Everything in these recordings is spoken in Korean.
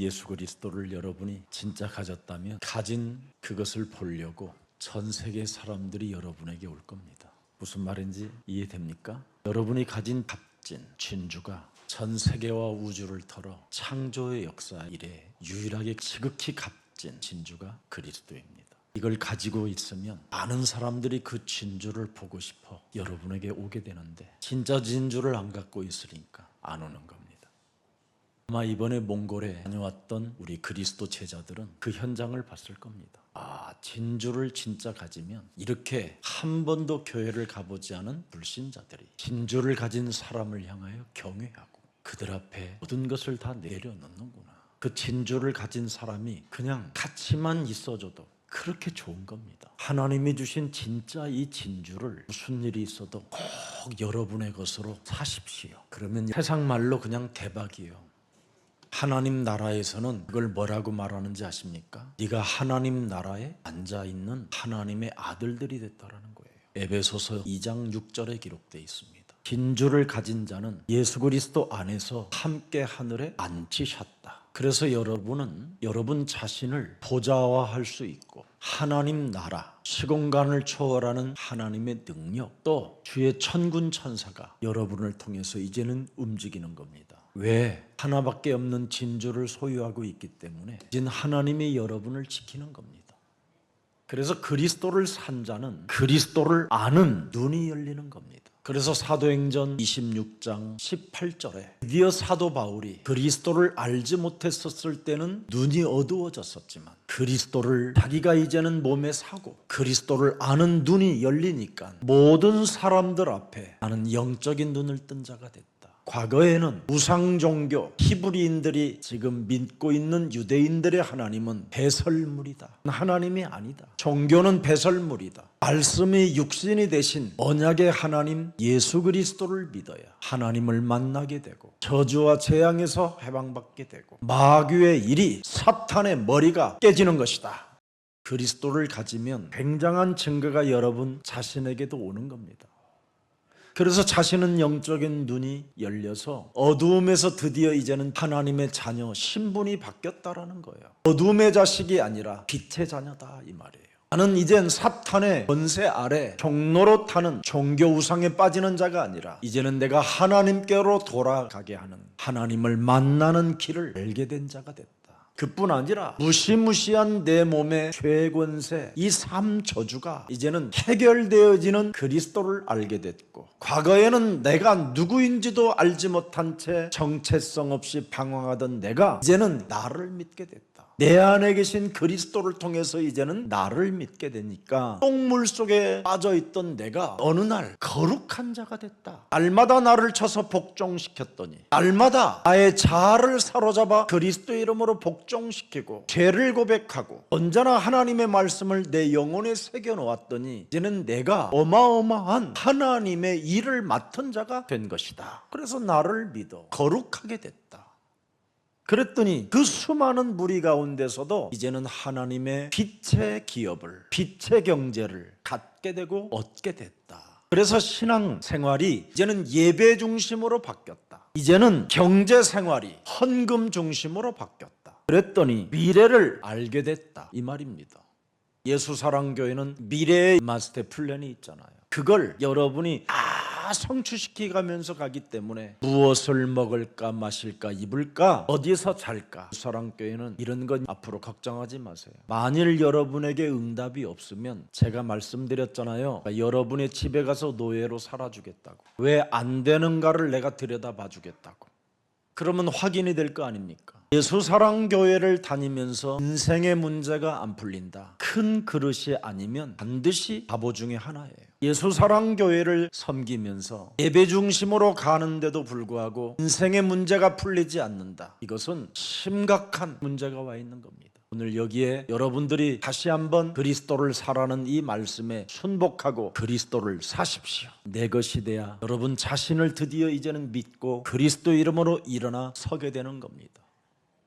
예수 그리스도를 여러분이 진짜 가졌다면 가진 그것을 보려고 전 세계 사람들이 여러분에게 올 겁니다. 무슨 말인지 이해됩니까? 여러분이 가진 값진 진주가 전 세계와 우주를 털어 창조의 역사 이래 유일하게 지극히 값진 진주가 그리스도입니다. 이걸 가지고 있으면 많은 사람들이 그 진주를 보고 싶어 여러분에게 오게 되는데 진짜 진주를 안 갖고 있으니까 안 오는 겁니다. 아마 이번에 몽골에 다녀왔던 우리 그리스도 제자들은 그 현장을 봤을 겁니다. 진주를 진짜 가지면 이렇게 한 번도 교회를 가보지 않은 불신자들이 진주를 가진 사람을 향하여 경외하고 그들 앞에 모든 것을 다 내려놓는구나. 그 진주를 가진 사람이 그냥 같이만 있어줘도 그렇게 좋은 겁니다. 하나님이 주신 진짜 이 진주를 무슨 일이 있어도 꼭 여러분의 것으로 사십시오. 그러면 세상 말로 그냥 대박이에요. 하나님 나라에서는 그걸 뭐라고 말하는지 아십니까? 네가 하나님 나라에 앉아있는 하나님의 아들들이 됐다라는 거예요. 에베소서 2장 6절에 기록되어 있습니다. 진주를 가진 자는 예수 그리스도 안에서 함께 하늘에 앉히셨다. 그래서 여러분은 여러분 자신을 보좌화할 수 있고 하나님 나라, 시공간을 초월하는 하나님의 능력, 또 주의 천군 천사가 여러분을 통해서 이제는 움직이는 겁니다. 왜? 하나밖에 없는 진주를 소유하고 있기 때문에 이제는 하나님이 여러분을 지키는 겁니다. 그래서 그리스도를 산 자는 그리스도를 아는 눈이 열리는 겁니다. 그래서 사도행전 26장 18절에 드디어 사도 바울이 그리스도를 알지 못했었을 때는 눈이 어두워졌었지만 그리스도를 자기가 이제는 몸에 사고 그리스도를 아는 눈이 열리니까 모든 사람들 앞에 나는 영적인 눈을 뜬 자가 됐다. 과거에는 우상종교 히브리인들이 지금 믿고 있는 유대인들의 하나님은 배설물이다. 하나님이 아니다. 종교는 배설물이다. 말씀이 육신이 되신 언약의 하나님 예수 그리스도를 믿어야 하나님을 만나게 되고 저주와 재앙에서 해방받게 되고 마귀의 일이 사탄의 머리가 깨지는 것이다. 그리스도를 가지면 굉장한 증거가 여러분 자신에게도 오는 겁니다. 그래서 자신은 영적인 눈이 열려서 어두움에서 드디어 이제는 하나님의 자녀 신분이 바뀌었다라는 거예요. 어두움의 자식이 아니라 빛의 자녀다 이 말이에요. 나는 이젠 사탄의 권세 아래 종로로 타는 종교 우상에 빠지는 자가 아니라 이제는 내가 하나님께로 돌아가게 하는 하나님을 만나는 길을 알게 된 자가 됐다. 그뿐 아니라 무시무시한 내 몸의 죄권세 이 삶 저주가 이제는 해결되어지는 그리스도를 알게 됐고 과거에는 내가 누구인지도 알지 못한 채 정체성 없이 방황하던 내가 이제는 나를 믿게 됐다. 내 안에 계신 그리스도를 통해서 이제는 나를 믿게 되니까 똥물 속에 빠져있던 내가 어느 날 거룩한 자가 됐다. 날마다 나를 쳐서 복종시켰더니 날마다 나의 자아를 사로잡아 그리스도 이름으로 복종시키고 죄를 고백하고 언제나 하나님의 말씀을 내 영혼에 새겨놓았더니 이제는 내가 어마어마한 하나님의 일을 맡은 자가 된 것이다. 그래서 나를 믿어 거룩하게 됐다. 그랬더니 그 수많은 무리 가운데서도 이제는 하나님의 빛의 기업을 빛의 경제를 갖게 되고 얻게 됐다. 그래서 신앙 생활이 이제는 예배 중심으로 바뀌었다. 이제는 경제 생활이 헌금 중심으로 바뀌었다. 그랬더니 미래를 알게 됐다 이 말입니다. 예수사랑교회는 미래의 마스터 플랜이 있잖아요. 그걸 여러분이 성취시켜가면서 가기 때문에 무엇을 먹을까 마실까 입을까 어디서 잘까 사랑교회는 이런 건 앞으로 걱정하지 마세요. 만일 여러분에게 응답이 없으면 제가 말씀드렸잖아요. 여러분의 집에 가서 노예로 살아주겠다고. 왜 안 되는가를 내가 들여다봐 주겠다고. 그러면 확인이 될 거 아닙니까? 예수사랑교회를 다니면서 인생의 문제가 안 풀린다. 큰 그릇이 아니면 반드시 바보 중에 하나예요. 예수사랑교회를 섬기면서 예배 중심으로 가는데도 불구하고 인생의 문제가 풀리지 않는다. 이것은 심각한 문제가 와 있는 겁니다. 오늘 여기에 여러분들이 다시 한번 그리스도를 사라는 이 말씀에 순복하고 그리스도를 사십시오. 내 것이 돼야 여러분 자신을 드디어 이제는 믿고 그리스도 이름으로 일어나 서게 되는 겁니다.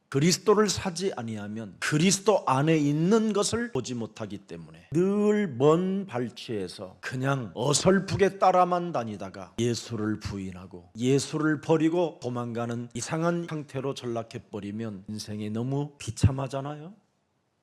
그리스도를 사지 아니하면 그리스도 안에 있는 것을 보지 못하기 때문에 늘 먼 발치에서 그냥 어설프게 따라만 다니다가 예수를 부인하고 예수를 버리고 도망가는 이상한 상태로 전락해버리면 인생이 너무 비참하잖아요.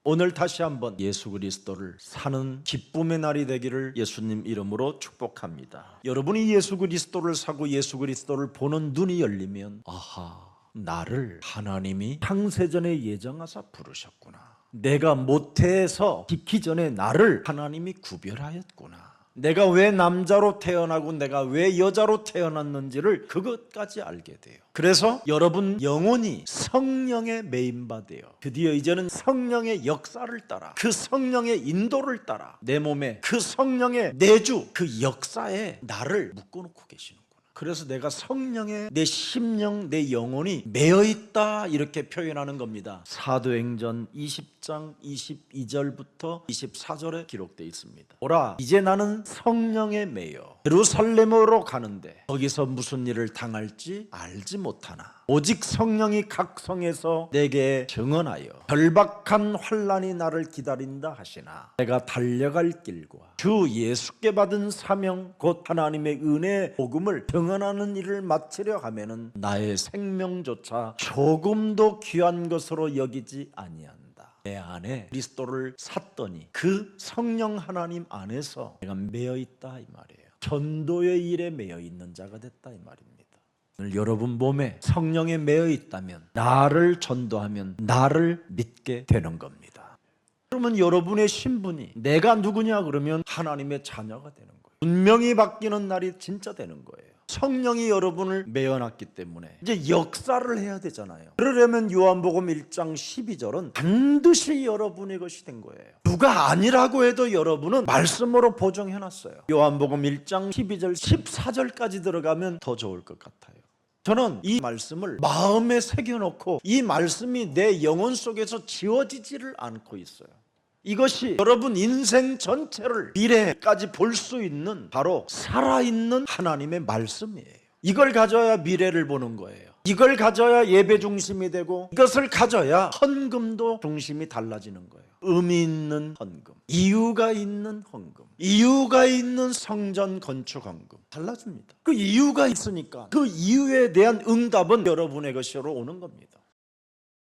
오늘 다시 한번 예수 그리스도를 사는 기쁨의 날이 되기를 예수님 이름으로 축복합니다. 여러분이 예수 그리스도를 사고 예수 그리스도를 보는 눈이 열리면 아하, 나를 하나님이 창세전에 예정하사 부르셨구나. 내가 모태에서 짓기 전에 나를 하나님이 구별하였구나. 내가 왜 남자로 태어나고 내가 왜 여자로 태어났는지를 그것까지 알게 돼요. 그래서 여러분 영혼이 성령에 매인받아요. 드디어 이제는 성령의 역사를 따라 그 성령의 인도를 따라 내 몸에 그 성령의 내주 그 역사에 나를 묶어놓고 계시는 그래서 내가 성령에 내 심령, 내 영혼이 매여있다 이렇게 표현하는 겁니다. 사도행전 20장 22절부터 24절에 기록되어 있습니다. 오라 이제 나는 성령에 매여 예루살렘으로 가는데 거기서 무슨 일을 당할지 알지 못하나 오직 성령이 각 성에서 내게 증언하여 절박한 환난이 나를 기다린다 하시나 내가 달려갈 길과 주 예수께 받은 사명 곧 하나님의 은혜의 복음을 증언하는 일을 마치려 하면은 나의 생명조차 조금도 귀한 것으로 여기지 아니한다. 내 안에 그리스도를 샀더니 그 성령 하나님 안에서 내가 매여 있다 이 말이에요. 전도의 일에 매여 있는 자가 됐다 이 말입니다. 오늘 여러분 몸에 성령에 매여 있다면 나를 전도하면 나를 믿게 되는 겁니다. 그러면 여러분의 신분이 내가 누구냐 그러면 하나님의 자녀가 되는 거예요. 운명이 바뀌는 날이 진짜 되는 거예요. 성령이 여러분을 매어놨기 때문에 이제 역사를 해야 되잖아요. 그러려면 요한복음 1장 12절은 반드시 여러분의 것이 된 거예요. 누가 아니라고 해도 여러분은 말씀으로 보정해놨어요. 요한복음 1장 12절 14절까지 들어가면 더 좋을 것 같아요. 저는 이 말씀을 마음에 새겨놓고 이 말씀이 내 영혼 속에서 지워지지를 않고 있어요. 이것이 여러분 인생 전체를 미래까지 볼 수 있는 바로 살아있는 하나님의 말씀이에요. 이걸 가져야 미래를 보는 거예요. 이걸 가져야 예배 중심이 되고 이것을 가져야 헌금도 중심이 달라지는 거예요. 의미 있는 헌금, 이유가 있는 헌금, 이유가 있는 성전 건축 헌금 달라집니다. 그 이유가 있으니까 그 이유에 대한 응답은 여러분의 것으로 오는 겁니다.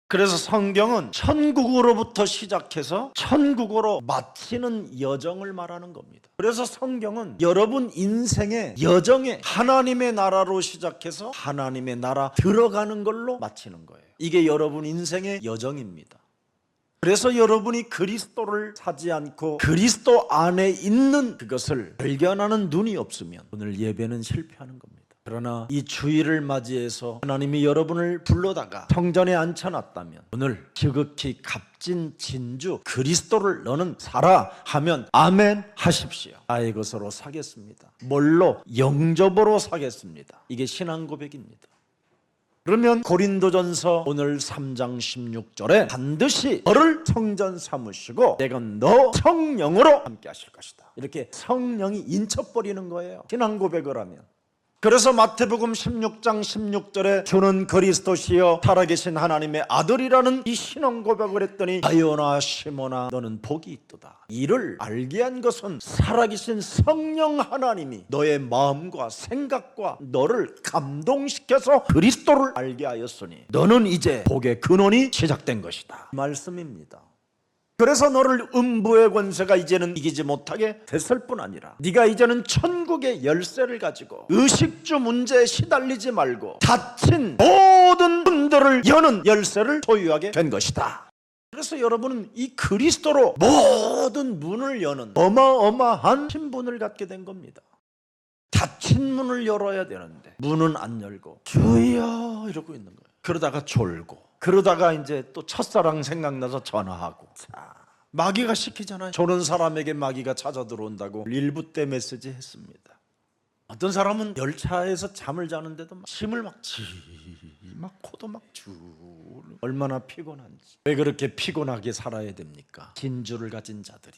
그래서 성경은 천국으로부터 시작해서 천국으로 마치는 여정을 말하는 겁니다. 그래서 성경은 여러분 인생의 여정에 하나님의 나라로 시작해서 하나님의 나라 들어가는 걸로 마치는 거예요. 이게 여러분 인생의 여정입니다. 그래서 여러분이 그리스도를 사지 않고 그리스도 안에 있는 그것을 발견하는 눈이 없으면 오늘 예배는 실패하는 겁니다. 그러나 이 주일을 맞이해서 하나님이 여러분을 불러다가 성전에 앉혀놨다면 오늘 지극히 값진 진주 그리스도를 너는 사라 하면 아멘 하십시오. 나의 것으로 사겠습니다. 뭘로? 영접으로 사겠습니다. 이게 신앙 고백입니다. 그러면 고린도전서 오늘 3장 16절에 반드시 너를 성전 삼으시고 내가 너 성령으로 함께 하실 것이다. 이렇게 성령이 인쳐버리는 거예요. 신앙 고백을 하면. 그래서 마태복음 16장 16절에 주는 그리스도시여 살아계신 하나님의 아들이라는 이 신앙 고백을 했더니 아요나 시몬아 너는 복이 있도다. 이를 알게 한 것은 살아계신 성령 하나님이 너의 마음과 생각과 너를 감동시켜서 그리스도를 알게 하였으니 너는 이제 복의 근원이 시작된 것이다. 말씀입니다. 그래서 너를 음부의 권세가 이제는 이기지 못하게 됐을 뿐 아니라 네가 이제는 천국의 열쇠를 가지고 의식주 문제에 시달리지 말고 닫힌 모든 문들을 여는 열쇠를 소유하게 된 것이다. 그래서 여러분은 이 그리스도로 모든 문을 여는 어마어마한 신분을 갖게 된 겁니다. 닫힌 문을 열어야 되는데 문은 안 열고 주여 이러고 있는 거예요. 그러다가 졸고 그러다가 이제 또 첫사랑 생각나서 전화하고 마귀가 시키잖아요. 조는 사람에게 마귀가 찾아 들어온다고 1부 때 메시지 했습니다. 어떤 사람은 열차에서 잠을 자는데도 침을 막 코도 막 얼마나 피곤한지. 왜 그렇게 피곤하게 살아야 됩니까? 진주를 가진 자들이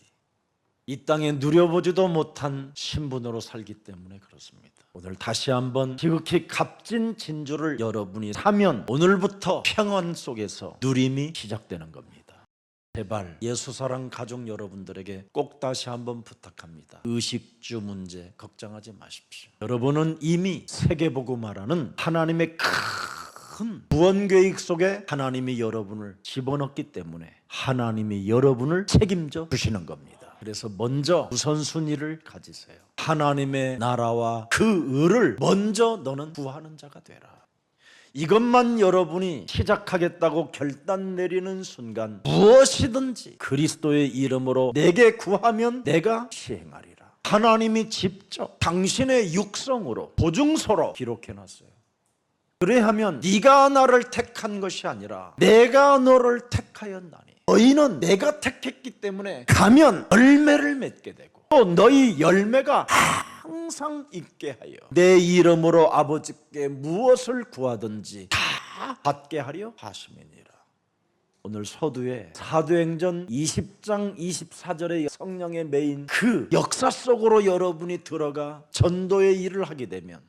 이 땅에 누려보지도 못한 신분으로 살기 때문에 그렇습니다. 오늘 다시 한번 지극히 값진 진주를 여러분이 사면 오늘부터 평안 속에서 누림이 시작되는 겁니다. 제발 예수사랑 가족 여러분들에게 꼭 다시 한번 부탁합니다. 의식주 문제 걱정하지 마십시오. 여러분은 이미 세계복음화라는 하나님의 큰 구원계획 속에 하나님이 여러분을 집어넣기 때문에 하나님이 여러분을 책임져 주시는 겁니다. 그래서 먼저 우선순위를 가지세요. 하나님의 나라와 그 의를 먼저 너는 구하는 자가 되라. 이것만 여러분이 시작하겠다고 결단 내리는 순간 무엇이든지 그리스도의 이름으로 내게 구하면 내가 시행하리라. 하나님이 직접 당신의 육성으로 보증서로 기록해놨어요. 그래야하면 네가 나를 택한 것이 아니라 내가 너를 택하였나니 너희는 내가 택했기 때문에 가면 열매를 맺게 되고 또 너희 열매가 항상 있게 하여 내 이름으로 아버지께 무엇을 구하든지 다 받게 하려 하심이니라. 오늘 서두에 사도행전 20장 24절의 성령의 메인 그 역사 속으로 여러분이 들어가 전도의 일을 하게 되면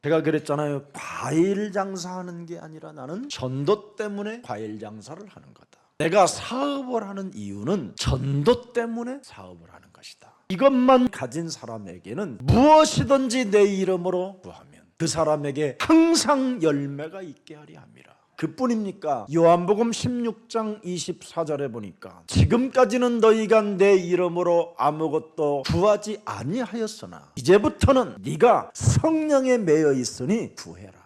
제가 그랬잖아요. 과일 장사하는 게 아니라 나는 전도 때문에 과일 장사를 하는 거다. 내가 사업을 하는 이유는 전도 때문에 사업을 하는 것이다. 이것만 가진 사람에게는 무엇이든지 내 이름으로 구하면 그 사람에게 항상 열매가 있게 하리 함이라. 그뿐입니까? 요한복음 16장 24절에 보니까 지금까지는 너희가 내 이름으로 아무것도 구하지 아니하였으나 이제부터는 네가 성령에 매여 있으니 구해라.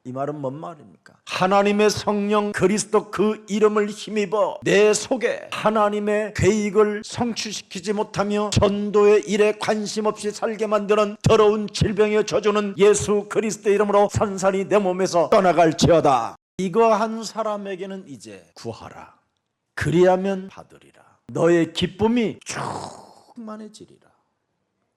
이 말은 뭔 말입니까? 하나님의 성령 그리스도 그 이름을 힘입어 내 속에 하나님의 계획을 성취시키지 못하며 전도의 일에 관심 없이 살게 만드는 더러운 질병의 저주는 예수 그리스도의 이름으로 산산이 내 몸에서 떠나갈지어다. 이거 한 사람에게는 이제 구하라. 그리하면 받으리라. 너의 기쁨이 충만해지리라.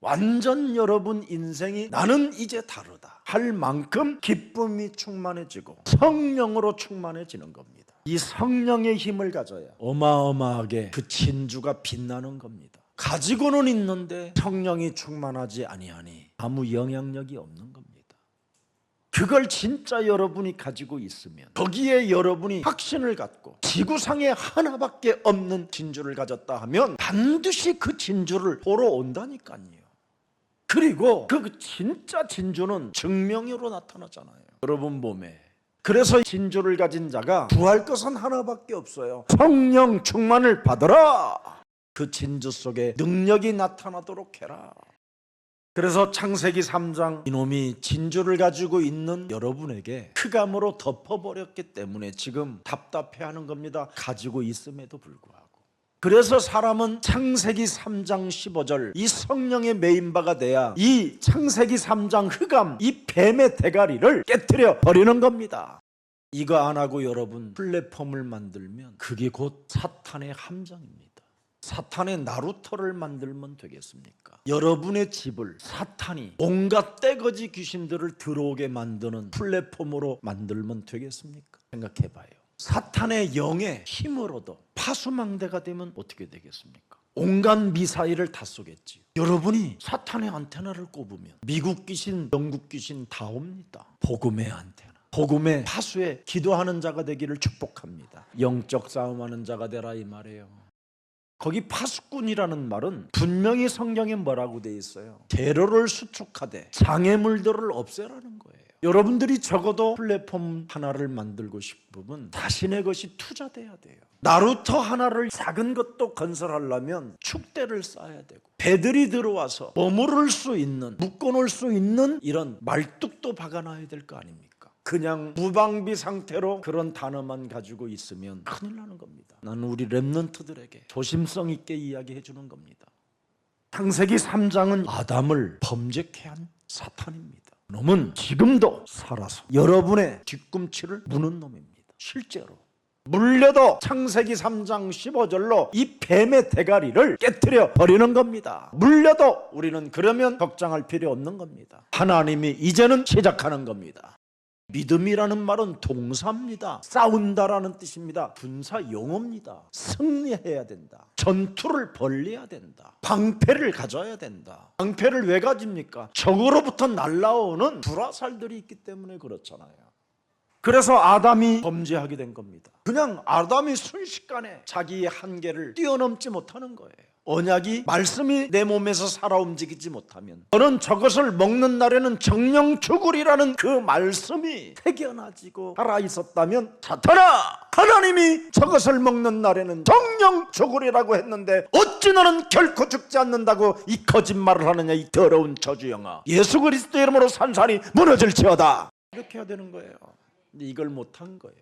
완전 여러분 인생이 나는 이제 다르다 할 만큼 기쁨이 충만해지고 성령으로 충만해지는 겁니다. 이 성령의 힘을 가져야 어마어마하게 그 진주가 빛나는 겁니다. 가지고는 있는데 성령이 충만하지 아니하니 아무 영향력이 없는 겁니다. 그걸 진짜 여러분이 가지고 있으면 거기에 여러분이 확신을 갖고 지구상에 하나밖에 없는 진주를 가졌다 하면 반드시 그 진주를 보러 온다니까요. 그리고 그 진짜 진주는 증명으로 나타나잖아요. 여러분 몸에. 그래서 진주를 가진 자가 구할 것은 하나밖에 없어요. 성령 충만을 받으라. 그 진주 속에 능력이 나타나도록 해라. 그래서 창세기 3장 이놈이 진주를 가지고 있는 여러분에게 흑암으로 덮어버렸기 때문에 지금 답답해하는 겁니다. 가지고 있음에도 불구하고. 그래서 사람은 창세기 3장 15절 이 성령의 메인바가 돼야 이 창세기 3장 흑암 이 뱀의 대가리를 깨트려 버리는 겁니다. 이거 안 하고 여러분 플랫폼을 만들면 그게 곧 사탄의 함정입니다. 사탄의 나루터를 만들면 되겠습니까? 여러분의 집을 사탄이 온갖 떼거지 귀신들을 들어오게 만드는 플랫폼으로 만들면 되겠습니까? 생각해봐요. 사탄의 영의 힘으로도 파수망대가 되면 어떻게 되겠습니까? 온갖 미사일을 다 쏘겠지요. 여러분이 사탄의 안테나를 꼽으면 미국 귀신, 영국 귀신 다 옵니다. 복음의 안테나. 복음의 파수에 기도하는 자가 되기를 축복합니다. 영적 싸움하는 자가 되라 이 말이에요. 거기 파수꾼이라는 말은 분명히 성경에 뭐라고 돼 있어요? 테러를 수축하되 장애물들을 없애라는 거예요. 여러분들이 적어도 플랫폼 하나를 만들고 싶으면 자신의 것이 투자돼야 돼요. 나루터 하나를 작은 것도 건설하려면 축대를 쌓아야 되고 배들이 들어와서 머무를 수 있는 묶어놓을 수 있는 이런 말뚝도 박아놔야 될 거 아닙니까? 그냥 무방비 상태로 그런 단어만 가지고 있으면 큰일 나는 겁니다. 나는 우리 렘넌트들에게 조심성 있게 이야기해 주는 겁니다. 창세기 3장은 아담을 범죄케 한 사탄입니다. 놈은 지금도 살아서 여러분의 뒤꿈치를 무는 놈입니다. 실제로 물려도 창세기 3장 15절로 이 뱀의 대가리를 깨트려 버리는 겁니다. 물려도 우리는 그러면 걱정할 필요 없는 겁니다. 하나님이 이제는 시작하는 겁니다. 믿음이라는 말은 동사입니다. 싸운다라는 뜻입니다. 분사 용어입니다. 승리해야 된다. 전투를 벌려야 된다. 방패를 가져야 된다. 방패를 왜 가집니까? 적으로부터 날라오는 불화살들이 있기 때문에 그렇잖아요. 그래서 아담이 범죄하게 된 겁니다. 그냥 아담이 순식간에 자기의 한계를 뛰어넘지 못하는 거예요. 언약이 말씀이 내 몸에서 살아 움직이지 못하면 저는 저것을 먹는 날에는 정령 죽으리라는 그 말씀이 태어나지고 살아있었다면 사탄아, 하나님이 저것을 먹는 날에는 정령 죽으리라고 했는데 어찌 너는 결코 죽지 않는다고 이 거짓말을 하느냐, 이 더러운 저주영아. 예수 그리스도의 이름으로 산산이 무너질지어다. 이렇게 해야 되는 거예요. 근데 이걸 못한 거예요.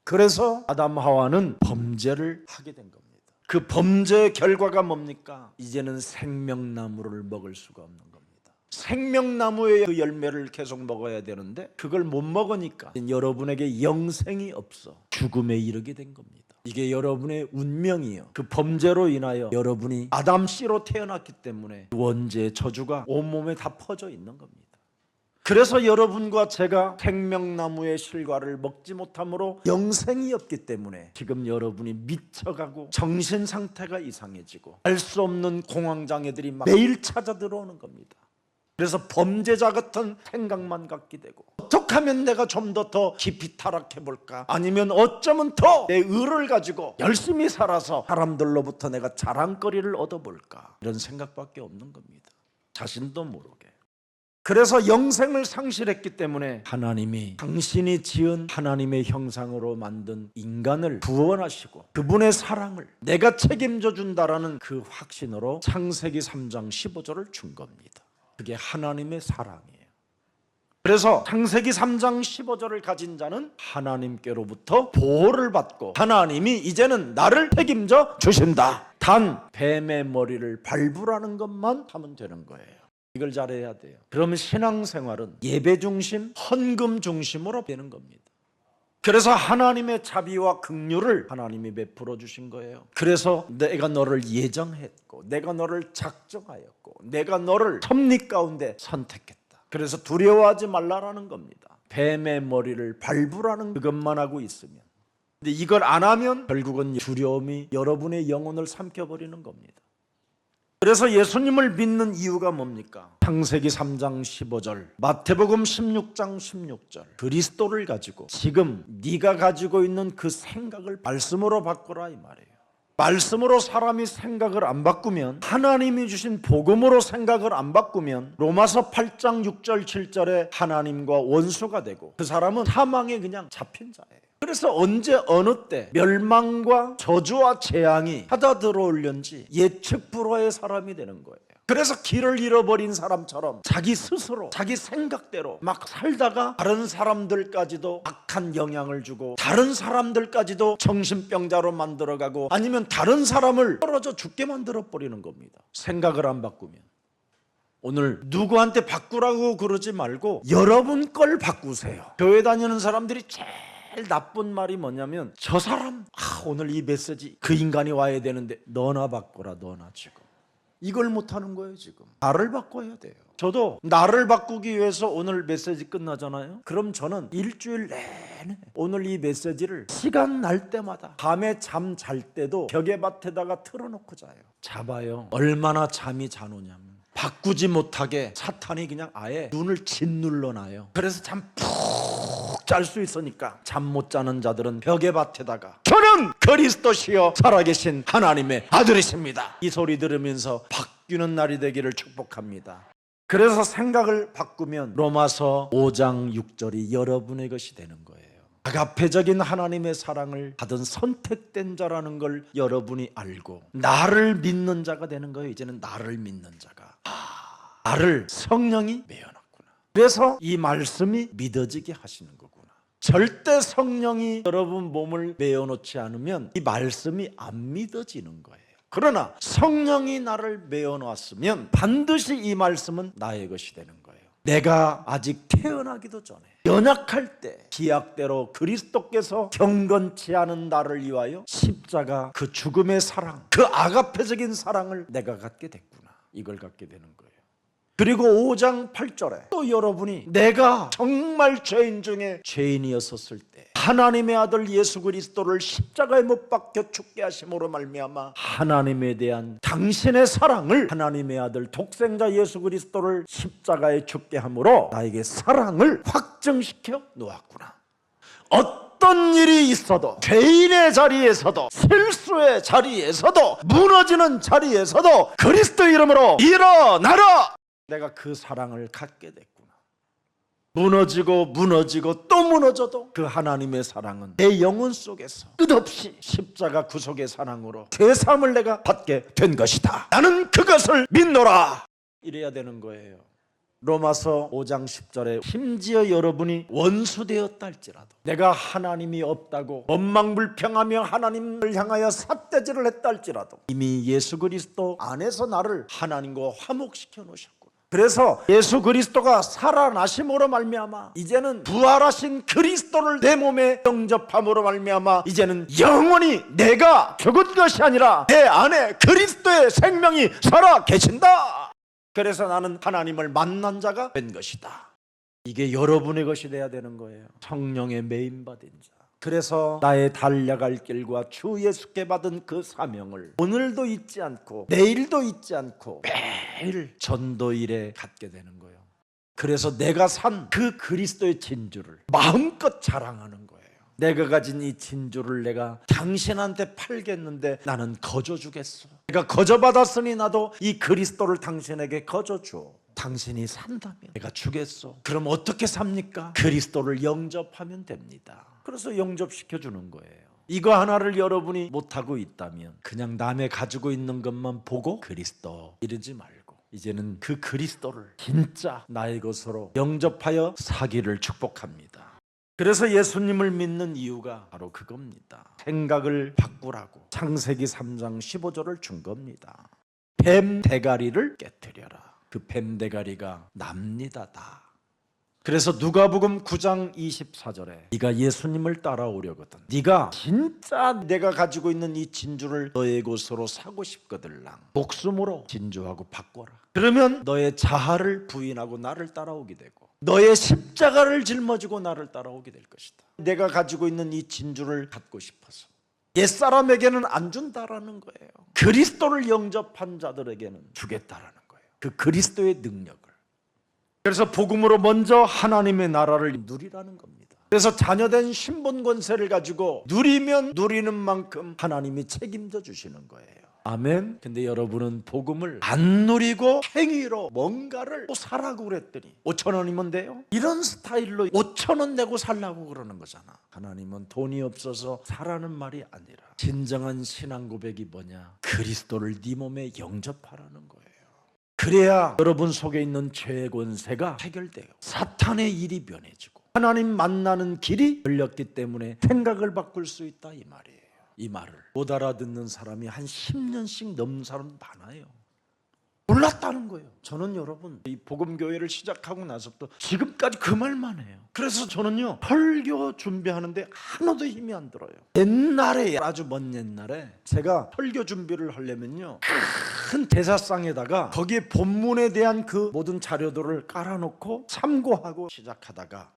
그래서 아담 하와는 범죄를 하게 된 겁니다. 그 범죄의 결과가 뭡니까? 이제는 생명나무를 먹을 수가 없는 겁니다. 생명나무의 그 열매를 계속 먹어야 되는데 그걸 못 먹으니까 여러분에게 영생이 없어 죽음에 이르게 된 겁니다. 이게 여러분의 운명이요. 그 범죄로 인하여 여러분이 아담 씨로 태어났기 때문에 원죄의 저주가 온몸에 다 퍼져 있는 겁니다. 그래서 여러분과 제가 생명나무의 실과를 먹지 못함으로 영생이 없기 때문에 지금 여러분이 미쳐가고 정신상태가 이상해지고 알 수 없는 공황장애들이 막 매일 찾아 들어오는 겁니다. 그래서 범죄자 같은 생각만 갖게 되고 어떻게 하면 내가 좀 더 깊이 타락해볼까, 아니면 어쩌면 더 내 의를 가지고 열심히 살아서 사람들로부터 내가 자랑거리를 얻어볼까, 이런 생각밖에 없는 겁니다. 자신도 모르게. 그래서 영생을 상실했기 때문에 하나님이 당신이 지은 하나님의 형상으로 만든 인간을 구원하시고 그분의 사랑을 내가 책임져 준다라는 그 확신으로 창세기 3장 15절을 준 겁니다. 그게 하나님의 사랑이에요. 그래서 창세기 3장 15절을 가진 자는 하나님께로부터 보호를 받고 하나님이 이제는 나를 책임져 주신다. 단 뱀의 머리를 밟으라는 것만 하면 되는 거예요. 이걸 잘해야 돼요. 그러면 신앙생활은 예배 중심, 헌금 중심으로 되는 겁니다. 그래서 하나님의 자비와 긍휼을 하나님이 베풀어 주신 거예요. 그래서 내가 너를 예정했고 내가 너를 작정하였고 내가 너를 섭리 가운데 선택했다. 그래서 두려워하지 말라라는 겁니다. 뱀의 머리를 밟으라는 그것만 하고 있으면, 근데 이걸 안 하면 결국은 두려움이 여러분의 영혼을 삼켜버리는 겁니다. 그래서 예수님을 믿는 이유가 뭡니까? 창세기 3장 15절, 마태복음 16장 16절, 그리스도를 가지고 지금 네가 가지고 있는 그 생각을 말씀으로 바꾸라, 이 말이에요. 말씀으로 사람이 생각을 안 바꾸면, 하나님이 주신 복음으로 생각을 안 바꾸면 로마서 8장 6절 7절에 하나님과 원수가 되고 그 사람은 사망에 그냥 잡힌 자예요. 그래서 언제 어느 때 멸망과 저주와 재앙이 찾아 들어올는지 예측 불허의 사람이 되는 거예요. 그래서 길을 잃어버린 사람처럼 자기 스스로 자기 생각대로 막 살다가 다른 사람들까지도 악한 영향을 주고 다른 사람들까지도 정신병자로 만들어가고 아니면 다른 사람을 떨어져 죽게 만들어버리는 겁니다. 생각을 안 바꾸면. 오늘 누구한테 바꾸라고 그러지 말고 여러분 걸 바꾸세요. 교회 다니는 사람들이 제일 나쁜 말이 뭐냐면, 저 사람 오늘 이 메시지 그 인간이 와야 되는데 너나 바꿔라, 너나. 지금 이걸 못하는 거예요. 지금 나를 바꿔야 돼요. 저도 나를 바꾸기 위해서 오늘 메시지 끝나잖아요. 그럼 저는 일주일 내내 오늘 이 메시지를 시간 날 때마다 밤에 잠 잘 때도 벽에밭에다가 틀어놓고 자요. 자봐요. 얼마나 잠이 잘 오냐면 바꾸지 못하게 사탄이 그냥 아예 눈을 짓눌러 놔요. 그래서 잠 푹 잘 수 있으니까 잠 못 자는 자들은 벽에밭에다가 저는 그리스도시여 살아계신 하나님의 아들이십니다, 이 소리 들으면서 바뀌는 날이 되기를 축복합니다. 그래서 생각을 바꾸면 로마서 5장 6절이 여러분의 것이 되는 거예요. 아가페적인 하나님의 사랑을 받은 선택된 자라는 걸 여러분이 알고 나를 믿는 자가 되는 거예요. 이제는 나를 믿는 자가, 나를 성령이 메어놨구나. 그래서 이 말씀이 믿어지게 하시는 거구나. 절대 성령이 여러분 몸을 메어놓지 않으면 이 말씀이 안 믿어지는 거예요. 그러나 성령이 나를 메어놨으면 반드시 이 말씀은 나의 것이 되는 거예요. 내가 아직 태어나기도 전에 연약할 때 기약대로 그리스도께서 경건치 않은 나를 위하여 십자가 그 죽음의 사랑, 그 아가페적인 사랑을 내가 갖게 됐구나. 이걸 갖게 되는 거예요. 그리고 5장 8절에 또 여러분이 내가 정말 죄인 중에 죄인이었었을 때 하나님의 아들 예수 그리스도를 십자가에 못 박혀 죽게 하심으로 말미암아 하나님에 대한 당신의 사랑을, 하나님의 아들 독생자 예수 그리스도를 십자가에 죽게 함으로 나에게 사랑을 확증시켜 놓았구나. 어떤 일이 있어도, 죄인의 자리에서도, 실수의 자리에서도, 무너지는 자리에서도 그리스도 이름으로 일어나라! 내가 그 사랑을 갖게 됐구나. 무너지고 또 무너져도 그 하나님의 사랑은 내 영혼 속에서 끝없이 십자가 구속의 사랑으로 죄사함을 내가 받게 된 것이다. 나는 그것을 믿노라. 이래야 되는 거예요. 로마서 5장 10절에 심지어 여러분이 원수되었다 할지라도, 내가 하나님이 없다고 원망불평하며 하나님을 향하여 삿대질을 했다 할지라도 이미 예수 그리스도 안에서 나를 하나님과 화목시켜 놓으셨구나. 그래서 예수 그리스도가 살아나심으로 말미암아 이제는 부활하신 그리스도를 내 몸에 영접함으로 말미암아 이제는 영원히 내가 죽은 것이 아니라 내 안에 그리스도의 생명이 살아 계신다. 그래서 나는 하나님을 만난 자가 된 것이다. 이게 여러분의 것이 돼야 되는 거예요. 성령의 메인받은 자. 그래서 나의 달려갈 길과 주 예수께 받은 그 사명을 오늘도 잊지 않고 내일도 잊지 않고 매일 전도일에 갖게 되는 거예요. 그래서 내가 산 그 그리스도의 진주를 마음껏 자랑하는 거예요. 내가 가진 이 진주를 내가 당신한테 팔겠는데 나는 거저주겠어. 내가 거저받았으니 나도 이 그리스도를 당신에게 거저줘. 당신이 산다면 내가 주겠어. 그럼 어떻게 삽니까? 그리스도를 영접하면 됩니다. 그래서 영접시켜주는 거예요. 이거 하나를 여러분이 못하고 있다면 그냥 남의 가지고 있는 것만 보고 그리스도 이러지 말고 이제는 그 그리스도를 진짜 나의 것으로 영접하여 사기를 축복합니다. 그래서 예수님을 믿는 이유가 바로 그겁니다. 생각을 바꾸라고 창세기 3장 15절을 준 겁니다. 뱀 대가리를 깨뜨려라. 그 뱀 대가리가 납니다. 다. 그래서 누가복음 9장 24절에 네가 예수님을 따라오려거든, 네가 진짜 내가 가지고 있는 이 진주를 너의 곳으로 사고 싶거들랑 목숨으로 진주하고 바꿔라. 그러면 너의 자아를 부인하고 나를 따라오게 되고 너의 십자가를 짊어지고 나를 따라오게 될 것이다. 내가 가지고 있는 이 진주를 갖고 싶어서 옛사람에게는 안 준다라는 거예요. 그리스도를 영접한 자들에게는 주겠다라는 거예요. 그 그리스도의 능력을. 그래서 복음으로 먼저 하나님의 나라를 누리라는 겁니다. 그래서 자녀된 신분 권세를 가지고 누리면 누리는 만큼 하나님이 책임져 주시는 거예요. 아멘. 근데 여러분은 복음을 안 누리고 행위로 뭔가를 또 사라고 그랬더니 5,000원이면 돼요? 이런 스타일로 5,000원 내고 살라고 그러는 거잖아. 하나님은 돈이 없어서 사라는 말이 아니라 진정한 신앙 고백이 뭐냐? 그리스도를 네 몸에 영접하라는 거예요. 그래야 여러분 속에 있는 죄의 권세가 해결돼요. 사탄의 일이 변해지고 하나님 만나는 길이 열렸기 때문에 생각을 바꿀 수 있다 이 말이에요. 이 말을 못 알아듣는 사람이 한 10년씩 넘는 사람 많아요. 몰랐다는 거예요. 저는 여러분 이 복음교회를 시작하고 나서부터 지금까지 그 말만 해요. 그래서 저는요 설교 준비하는데 하나도 힘이 안 들어요. 옛날에, 아주 먼 옛날에 제가 설교 준비를 하려면요 큰 대사상에다가 거기에 본문에 대한 그 모든 자료들을 깔아놓고 참고하고 시작하다가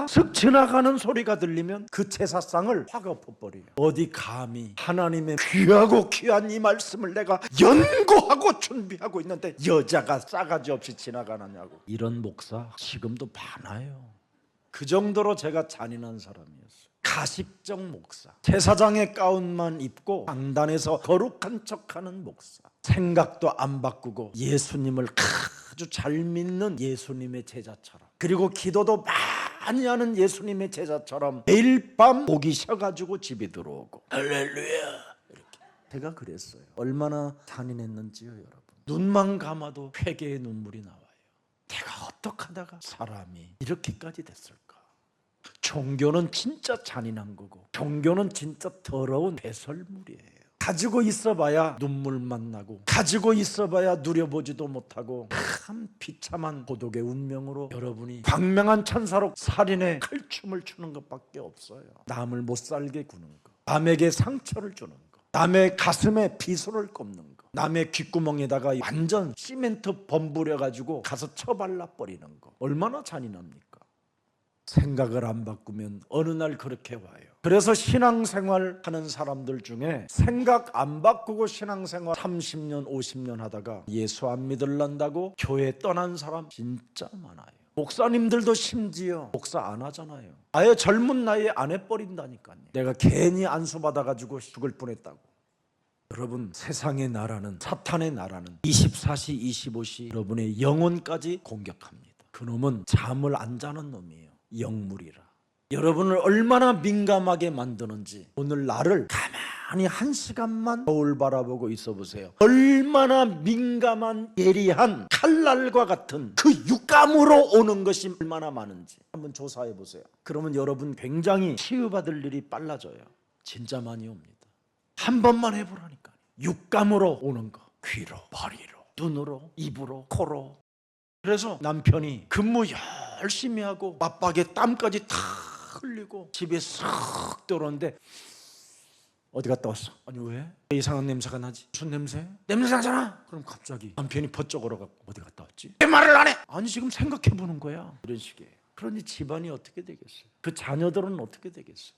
슥 지나가는 소리가 들리면 그 제사상을 확 엎어버려요. 어디 감히 하나님의 귀하고 귀한 이 말씀을 내가 연구하고 준비하고 있는데 여자가 싸가지 없이 지나가느냐고. 이런 목사 지금도 많아요. 그 정도로 제가 잔인한 사람이었어요. 가식적 목사, 제사장의 가운만 입고 강단에서 거룩한 척하는 목사, 생각도 안 바꾸고 예수님을 아주 잘 믿는 예수님의 제자처럼, 그리고 기도도 많이 하는 예수님의 제자처럼 매일 밤 목이 쉬어가지고 집에 들어오고 할렐루야 이렇게. 제가 그랬어요. 얼마나 잔인했는지요 여러분. 눈만 감아도 회개의 눈물이 나와요. 내가 어떻게 하다가 사람이 이렇게까지 됐을까. 종교는 진짜 잔인한 거고 종교는 진짜 더러운 배설물이에요. 가지고 있어봐야 눈물만 나고 가지고 있어봐야 누려보지도 못하고 참 비참한 고독의 운명으로 여러분이 광명한 천사로 살인의 칼춤을 추는 것밖에 없어요. 남을 못 살게 구는 거, 남에게 상처를 주는 거, 남의 가슴에 비수를 꼽는 거, 남의 귓구멍에다가 완전 시멘트 범부려 가지고 가서 쳐발라 버리는 거 얼마나 잔인합니까? 생각을 안 바꾸면 어느 날 그렇게 와요. 그래서 신앙생활 하는 사람들 중에 생각 안 바꾸고 신앙생활 30년 50년 하다가 예수 안 믿을란다고 교회 떠난 사람 진짜 많아요. 목사님들도 심지어 목사 안 하잖아요. 아예 젊은 나이에 안 해버린다니까요. 내가 괜히 안수 받아가지고 죽을 뻔했다고. 여러분, 세상의 나라는, 사탄의 나라는 24시 25시 여러분의 영혼까지 공격합니다. 그놈은 잠을 안 자는 놈이에요. 영물이라. 여러분을 얼마나 민감하게 만드는지 오늘 나를 가만히 한 시간만 거울 바라보고 있어 보세요. 얼마나 민감한 예리한 칼날과 같은 그 육감으로 오는 것이 얼마나 많은지 한번 조사해 보세요. 그러면 여러분 굉장히 치유받을 일이 빨라져요. 진짜 많이 옵니다. 한 번만 해보라니까요. 육감으로 오는 거. 귀로, 머리로, 눈으로, 입으로, 코로. 그래서 남편이 근무 열심히 하고 맞박에 땀까지 다 흘리고 집에 싹 들어오는데 어디 갔다 왔어? 아니 왜? 이상한 냄새가 나지? 무슨 냄새? 냄새 나잖아. 그럼 갑자기 남편이 번쩍 얼어갖고 어디 갔다 왔지? 왜 말을 안 해? 아니 지금 생각해보는 거야. 이런 식이에요. 그러니 집안이 어떻게 되겠어요? 그 자녀들은 어떻게 되겠어요?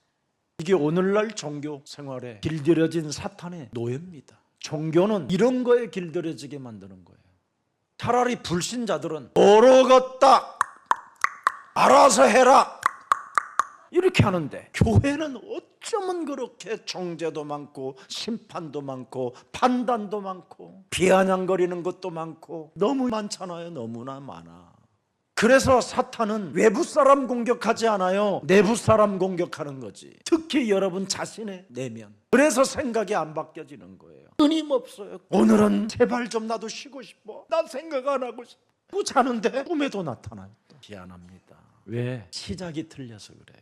이게 오늘날 종교 생활에 길들여진 사탄의 노예입니다. 종교는 이런 거에 길들여지게 만드는 거예요. 차라리 불신자들은 모르겠다, 알아서 해라 이렇게 하는데 교회는 어쩌면 그렇게 정죄도 많고 심판도 많고 판단도 많고 비아냥거리는 것도 많고 너무 많잖아요. 너무나 많아. 그래서 사탄은 외부 사람 공격하지 않아요. 내부 사람 공격하는 거지. 특히 여러분 자신의 내면. 그래서 생각이 안 바뀌어지는 거예요. 끊임없어요. 오늘은 제발 좀 나도 쉬고 싶어. 나 생각 안 하고 싶어. 자는데 꿈에도 나타나요. 미안합니다. 왜? 시작이 틀려서 그래요.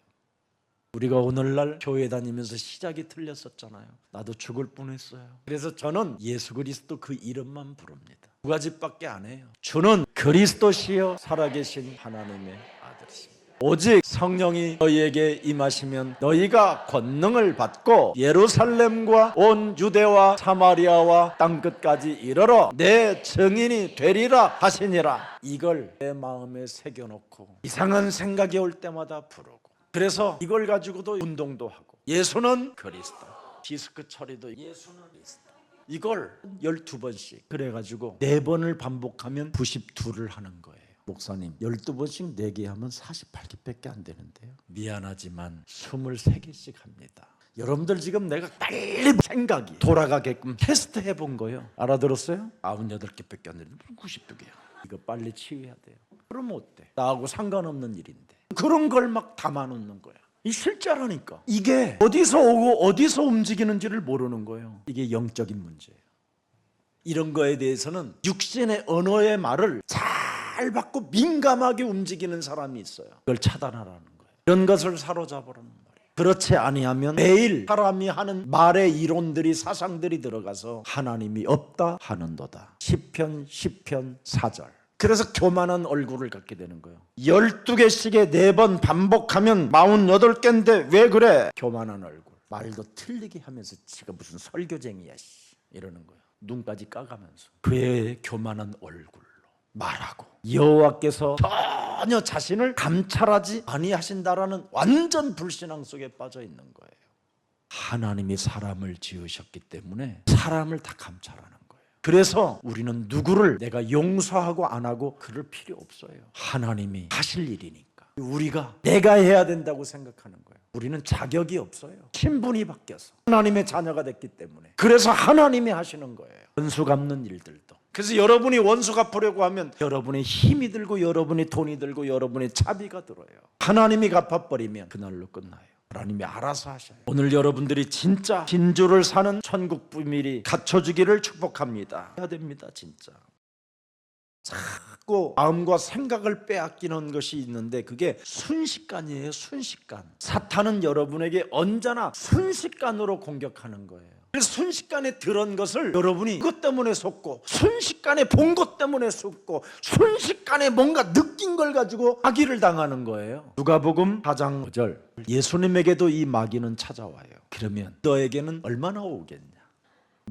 우리가 오늘날 교회 다니면서 시작이 틀렸었잖아요. 나도 죽을 뻔했어요. 그래서 저는 예수 그리스도 그 이름만 부릅니다. 두 가지밖에 안 해요. 주는 그리스도시요 살아계신 하나님의 아들이십니다. 오직 성령이 너희에게 임하시면 너희가 권능을 받고 예루살렘과 온 유대와 사마리아와 땅끝까지 이르러 내 증인이 되리라 하시니라. 이걸 내 마음에 새겨놓고 이상한 생각이 올 때마다 부르고, 그래서 이걸 가지고도 운동도 하고, 예수는 그리스도, 디스크 처리도 예수는 그리스도, 이걸 12번씩 그래가지고 4번을 반복하면 92를 하는 거예요. 목사님 12번씩 4개 하면 48개밖에 안 되는데요. 미안하지만 23개씩 합니다. 여러분들 지금 내가 빨리 생각이 돌아가게끔 테스트 해본 거예요. 알아들었어요? 98개밖에 안 되는데 92개야. 이거 빨리 치유해야 돼요. 그러면 어때? 나하고 상관없는 일인데 그런 걸 막 담아놓는 거야. 이 실제라니까. 이게 어디서 오고 어디서 움직이는지를 모르는 거예요. 이게 영적인 문제예요. 이런 거에 대해서는 육신의 언어의 말을 잘 받고 민감하게 움직이는 사람이 있어요. 그걸 차단하라는 거예요. 이런 것을 사로잡으라는 말이에요. 그렇지 아니하면 매일 사람이 하는 말의 이론들이, 사상들이 들어가서 하나님이 없다 하는도다. 시편 4절. 그래서 교만한 얼굴을 갖게 되는 거예요. 12개씩에 4번 반복하면 48개인데 왜 그래? 교만한 얼굴. 말도 틀리게 하면서 지가 무슨 설교쟁이야 이러는 거예요. 눈까지 까가면서 그의 교만한 얼굴로 말하고, 여호와께서 전혀 자신을 감찰하지 아니하신다라는 완전 불신앙 속에 빠져 있는 거예요. 하나님이 사람을 지으셨기 때문에 사람을 다 감찰하는 거예요. 그래서 우리는 누구를 내가 용서하고 안 하고 그럴 필요 없어요. 하나님이 하실 일이니까 우리가 내가 해야 된다고 생각하는 거예요. 우리는 자격이 없어요. 신분이 바뀌어서 하나님의 자녀가 됐기 때문에. 그래서 하나님이 하시는 거예요. 원수 갚는 일들도. 그래서 여러분이 원수 갚으려고 하면 여러분의 힘이 들고 여러분의 돈이 들고 여러분의 차비가 들어요. 하나님이 갚아버리면 그날로 끝나요. 하나님이 알아서 하셔요. 오늘 여러분들이 진짜 진주를 사는 천국 비밀이 갖춰지기를 축복합니다. 해야 됩니다. 진짜. 자꾸 마음과 생각을 빼앗기는 것이 있는데 그게 순식간이에요. 순식간. 사탄은 여러분에게 언제나 순식간으로 공격하는 거예요. 그래서 순식간에 들은 것을 여러분이 그것 때문에 속고, 순식간에 본 것 때문에 속고, 순식간에 뭔가 느낀 걸 가지고 마귀를 당하는 거예요. 누가복음 4장 5절. 예수님에게도 이 마귀는 찾아와요. 그러면 너에게는 얼마나 오겠냐?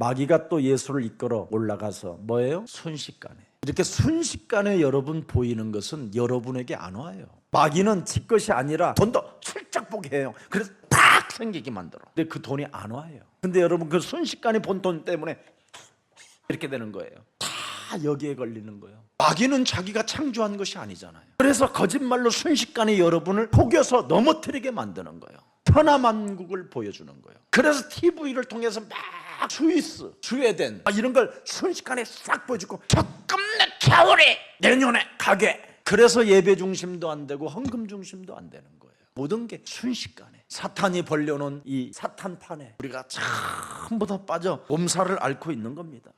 마귀가 또 예수를 이끌어 올라가서 뭐예요? 순식간에. 이렇게 순식간에 여러분 보이는 것은 여러분에게 안 와요. 마귀는 지 것이 아니라 돈도 슬쩍 보게 해요. 그래서 팍 생기게 만들어. 근데 그 돈이 안 와요. 근데 여러분 그 순식간에 본 돈 때문에 이렇게 되는 거예요. 다 여기에 걸리는 거예요. 마귀는 자기가 창조한 것이 아니잖아요. 그래서 거짓말로 순식간에 여러분을 속여서 넘어뜨리게 만드는 거예요. 천하만국을 보여주는 거예요. 그래서 TV를 통해서 막 스위스, 스웨덴 이런 걸 순식간에 싹 보여주고 적금내 겨울이 내년에 가게. 그래서 예배 중심도 안 되고 헌금 중심도 안 되는 거예요. 모든 게 순식간에 사탄이 벌려놓은 이 사탄판에 우리가 전부 다 빠져 몸살을 앓고 있는 겁니다.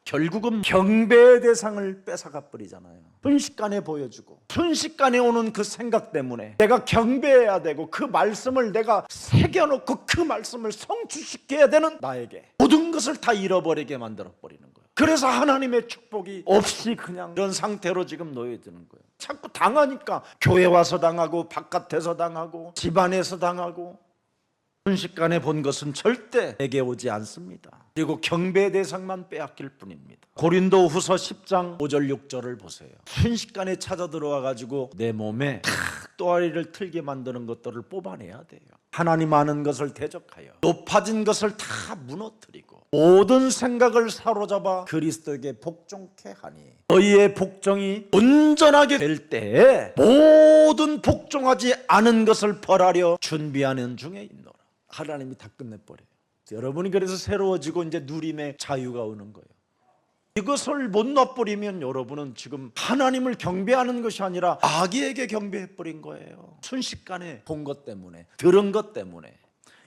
결국은 경배의 대상을 뺏어가 버리잖아요. 순식간에 보여주고 순식간에 오는 그 생각 때문에 내가 경배해야 되고 그 말씀을 내가 새겨놓고 그 말씀을 성취시켜야 되는 나에게 모든 것을 다 잃어버리게 만들어버리는 거예요. 그래서 하나님의 축복이 없이 그냥 이런 상태로 지금 놓여지는 거예요. 자꾸 당하니까 교회 와서 당하고 바깥에서 당하고 집안에서 당하고 순식간에 본 것은 절대 내게 오지 않습니다. 그리고 경배의 대상만 빼앗길 뿐입니다. 고린도 후서 10장 5절 6절을 보세요. 순식간에 찾아 들어와 가지고 내 몸에 또아리를 틀게 만드는 것들을 뽑아내야 돼요. 하나님 아는 것을 대적하여 높아진 것을 다 무너뜨리고 모든 생각을 사로잡아 그리스도에게 복종케 하니 너희의 복종이 온전하게 될 때에 모든 복종하지 않은 것을 벌하려 준비하는 중에 있노라. 하나님이 다 끝내버려요. 여러분이 그래서 새로워지고 이제 누림의 자유가 오는 거예요. 이것을 못 놔버리면 여러분은 지금 하나님을 경배하는 것이 아니라 아기에게 경배해버린 거예요. 순식간에 본 것 때문에, 들은 것 때문에.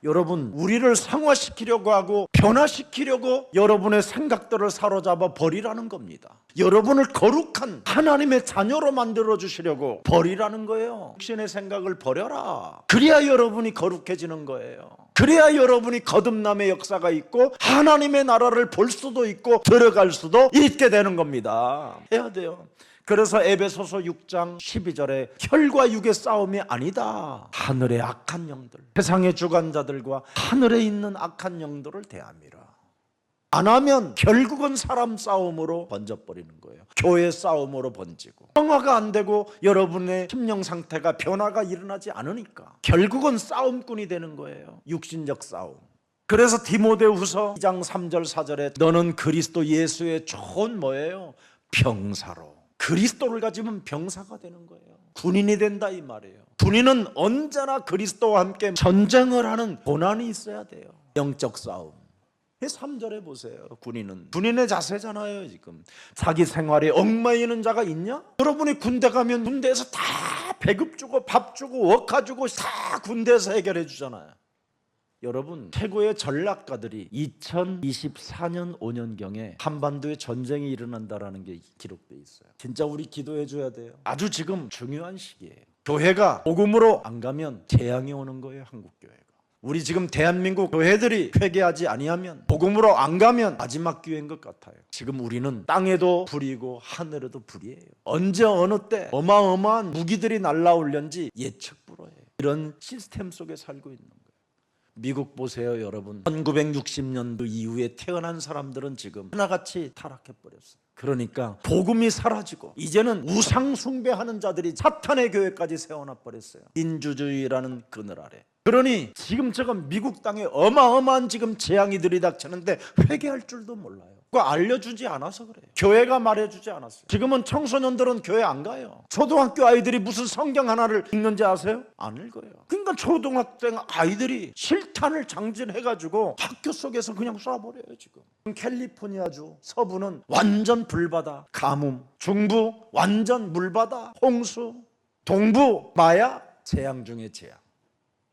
여러분, 우리를 상화시키려고 하고 변화시키려고 여러분의 생각들을 사로잡아 버리라는 겁니다. 여러분을 거룩한 하나님의 자녀로 만들어 주시려고 버리라는 거예요. 육신의 생각을 버려라. 그래야 여러분이 거룩해지는 거예요. 그래야 여러분이 거듭남의 역사가 있고 하나님의 나라를 볼 수도 있고 들어갈 수도 있게 되는 겁니다. 해야 돼요. 그래서 에베소서 6장 12절에 혈과 육의 싸움이 아니다. 하늘의 악한 영들, 세상의 주관자들과 하늘에 있는 악한 영들을 대함이라. 안 하면 결국은 사람 싸움으로 번져버리는 거예요. 교회 싸움으로 번지고 평화가 안 되고 여러분의 심령 상태가 변화가 일어나지 않으니까 결국은 싸움꾼이 되는 거예요. 육신적 싸움. 그래서 디모데후서 2장 3절 4절에 너는 그리스도 예수의 좋은 뭐예요? 병사로. 그리스도를 가지면 병사가 되는 거예요. 군인이 된다 이 말이에요. 군인은 언제나 그리스도와 함께 전쟁을 하는 고난이 있어야 돼요. 영적 싸움. 3절에 보세요. 군인의 자세잖아요. 지금 자기 생활에 얽매이는 자가 있냐? 여러분이 군대 가면 군대에서 다 배급 주고 밥 주고 워카 주고 다 군대에서 해결해 주잖아요. 여러분, 최고의 전략가들이 2024년 5년경에 한반도에 전쟁이 일어난다라는 게 기록되어 있어요. 진짜 우리 기도해 줘야 돼요. 아주 지금 중요한 시기예요. 교회가 복음으로 안 가면 재앙이 오는 거예요. 한국교회가. 우리 지금 대한민국 교회들이 회개하지 아니하면 복음으로 안 가면 마지막 기회인 것 같아요. 지금 우리는 땅에도 불이고 하늘에도 불이에요. 언제 어느 때 어마어마한 무기들이 날라올련지 예측 불허해요. 이런 시스템 속에 살고 있는 거예요. 미국 보세요, 여러분. 1960년도 이후에 태어난 사람들은 지금 하나같이 타락해버렸어요. 그러니까 복음이 사라지고 이제는 우상 숭배하는 자들이 사탄의 교회까지 세워놔버렸어요. 민주주의라는 그늘 아래. 그러니 지금 저건 미국 땅에 어마어마한 지금 재앙이 들이닥치는데 회개할 줄도 몰라요. 그거 알려주지 않아서 그래요. 교회가 말해주지 않았어요. 지금은 청소년들은 교회 안 가요. 초등학교 아이들이 무슨 성경 하나를 읽는지 아세요? 안 읽어요. 그러니까 초등학생 아이들이 실탄을 장진해가지고 학교 속에서 그냥 쏴버려요. 지금 캘리포니아주 서부는 완전 불바다, 가뭄. 중부 완전 물바다, 홍수. 동부 마약, 재앙 중에 재앙.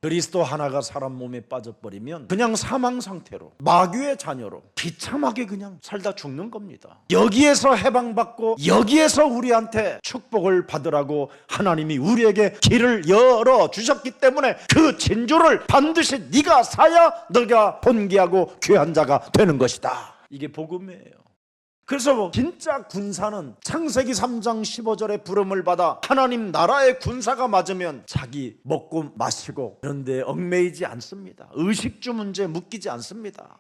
그리스도 하나가 사람 몸에 빠져버리면 그냥 사망 상태로 마귀의 자녀로 비참하게 그냥 살다 죽는 겁니다. 여기에서 해방받고 여기에서 우리한테 축복을 받으라고 하나님이 우리에게 길을 열어주셨기 때문에 그 진주를 반드시 네가 사야 너가 본귀하고 귀한 자가 되는 것이다. 이게 복음이에요. 그래서 진짜 군사는 창세기 3장 15절에 부름을 받아 하나님 나라의 군사가 맞으면 자기 먹고 마시고 그런데 얽매이지 않습니다. 의식주 문제 묶이지 않습니다.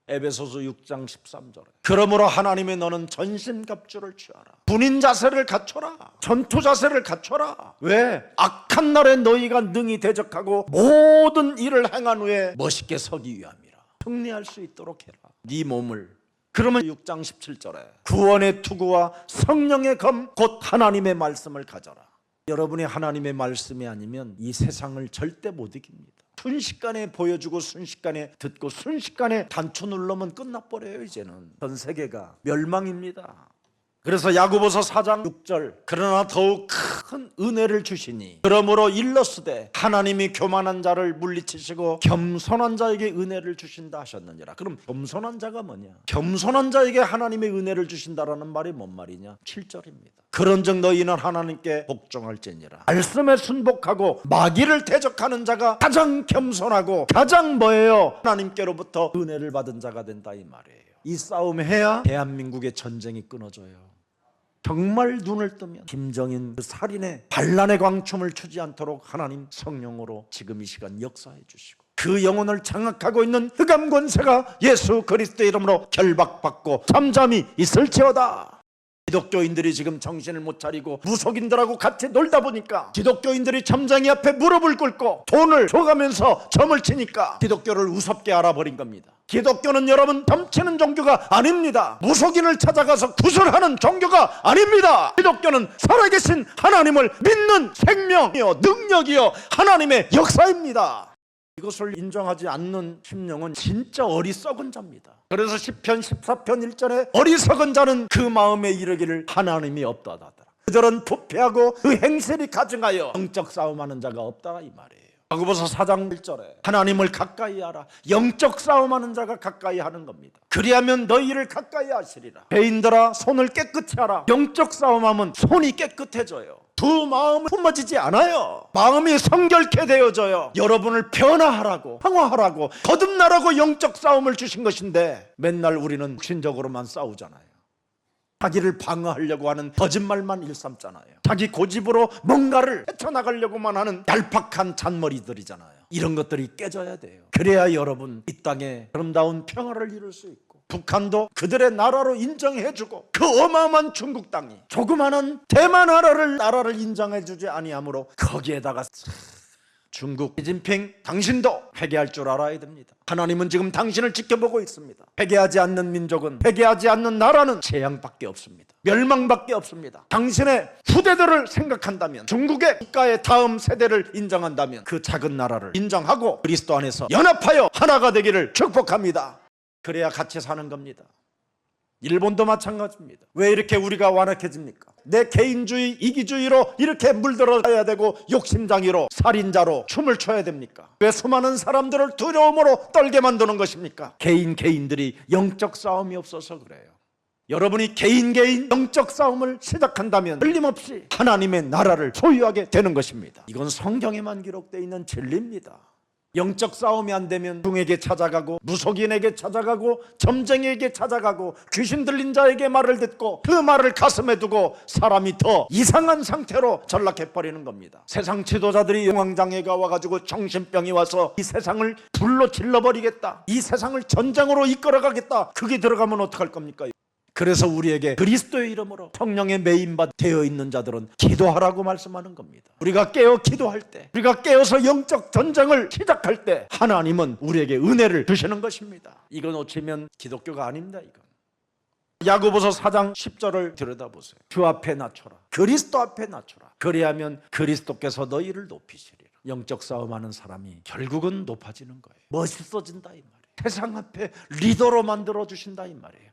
에베소서 6장 13절에 그러므로 하나님의 너는 전신갑주를 취하라. 군인 자세를 갖춰라. 전투 자세를 갖춰라. 왜? 악한 날에 너희가 능히 대적하고 모든 일을 행한 후에 멋있게 서기 위함이라. 승리할 수 있도록 해라. 네 몸을. 그러면 6장 17절에 구원의 투구와 성령의 검 곧 하나님의 말씀을 가져라. 여러분이 하나님의 말씀이 아니면 이 세상을 절대 못 이깁니다. 순식간에 보여주고 순식간에 듣고 순식간에 단추 누르면 끝나버려요. 이제는 전 세계가 멸망입니다. 그래서 야고보서 4장 6절 그러나 더욱 큰 은혜를 주시니 그러므로 일러스되 하나님이 교만한 자를 물리치시고 겸손한 자에게 은혜를 주신다 하셨느니라. 그럼 겸손한 자가 뭐냐? 겸손한 자에게 하나님의 은혜를 주신다라는 말이 뭔 말이냐? 7절입니다. 그런즉 너희는 하나님께 복종할지니라. 말씀에 순복하고 마귀를 대적하는 자가 가장 겸손하고 가장 뭐예요? 하나님께로부터 은혜를 받은 자가 된다 이 말이에요. 이 싸움 해야 대한민국의 전쟁이 끊어져요. 정말 눈을 뜨면 김정인 그 살인의 반란의 광춤을 추지 않도록 하나님 성령으로 지금 이 시간 역사해 주시고 그 영혼을 장악하고 있는 흑암 권세가 예수 그리스도의 이름으로 결박받고 잠잠히 있을지어다. 기독교인들이 지금 정신을 못 차리고 무속인들하고 같이 놀다 보니까 기독교인들이 점쟁이 앞에 무릎을 꿇고 돈을 줘가면서 점을 치니까 기독교를 우습게 알아버린 겁니다. 기독교는 여러분 점치는 종교가 아닙니다. 무속인을 찾아가서 구슬하는 종교가 아닙니다. 기독교는 살아계신 하나님을 믿는 생명이요 능력이요 하나님의 역사입니다. 이것을 인정하지 않는 심령은 진짜 어리석은 자입니다. 그래서 시편 14편 1절에 어리석은 자는 그 마음에 이르기를 하나님이 없다 하더라. 그들은 부패하고 그 행실이 가증하여 영적 싸움하는 자가 없다 이 말이에요. 야고보서 4장 1절에 하나님을 가까이 하라. 영적 싸움하는 자가 가까이 하는 겁니다. 그리하면 너희를 가까이 하시리라. 죄인들아 손을 깨끗이 하라. 영적 싸움하면 손이 깨끗해져요. 두 마음을 품어지지 않아요. 마음이 성결케 되어져요. 여러분을 변화하라고 평화하라고 거듭나라고 영적 싸움을 주신 것인데 맨날 우리는 육신적으로만 싸우잖아요. 자기를 방어하려고 하는 거짓말만 일삼잖아요. 자기 고집으로 뭔가를 헤쳐나가려고만 하는 얄팍한 잔머리들이잖아요. 이런 것들이 깨져야 돼요. 그래야 여러분 이 땅에 아름다운 평화를 이룰 수 있고 북한도 그들의 나라로 인정해주고 그 어마어마한 중국 땅이 조그마한 대만 나라를 인정해주지 아니하므로 거기에다가 중국 시진핑 당신도 회개할 줄 알아야 됩니다. 하나님은 지금 당신을 지켜보고 있습니다. 회개하지 않는 민족은 회개하지 않는 나라는 재앙밖에 없습니다. 멸망밖에 없습니다. 당신의 후대들을 생각한다면 중국의 국가의 다음 세대를 인정한다면 그 작은 나라를 인정하고 그리스도 안에서 연합하여 하나가 되기를 축복합니다. 그래야 같이 사는 겁니다. 일본도 마찬가지입니다. 왜 이렇게 우리가 완악해집니까? 내 개인주의, 이기주의로 이렇게 물들어야 되고 욕심장이로 살인자로 춤을 춰야 됩니까? 왜 수많은 사람들을 두려움으로 떨게 만드는 것입니까? 개인들이 영적 싸움이 없어서 그래요. 여러분이 개인 영적 싸움을 시작한다면 틀림없이 하나님의 나라를 소유하게 되는 것입니다. 이건 성경에만 기록되어 있는 진리입니다. 영적 싸움이 안 되면 중에게 찾아가고 무속인에게 찾아가고 점쟁이에게 찾아가고 귀신 들린 자에게 말을 듣고 그 말을 가슴에 두고 사람이 더 이상한 상태로 전락해버리는 겁니다. 세상 지도자들이 용왕장애가 와가지고 정신병이 와서 이 세상을 불로 질러버리겠다, 이 세상을 전쟁으로 이끌어가겠다, 그게 들어가면 어떡할 겁니까? 그래서 우리에게 그리스도의 이름으로 성령의 메인밭 되어 있는 자들은 기도하라고 말씀하는 겁니다. 우리가 깨어 기도할 때, 우리가 깨어서 영적 전쟁을 시작할 때 하나님은 우리에게 은혜를 주시는 것입니다. 이거 놓치면 기독교가 아닙니다. 이건 야고보서 4장 10절을 들여다보세요. 주 앞에 낮춰라. 그리스도 앞에 낮춰라. 그리하면 그리스도께서 너희를 높이시리라. 영적 싸움하는 사람이 결국은 높아지는 거예요. 멋있어진다 이 말이에요. 세상 앞에 리더로 만들어주신다 이 말이에요.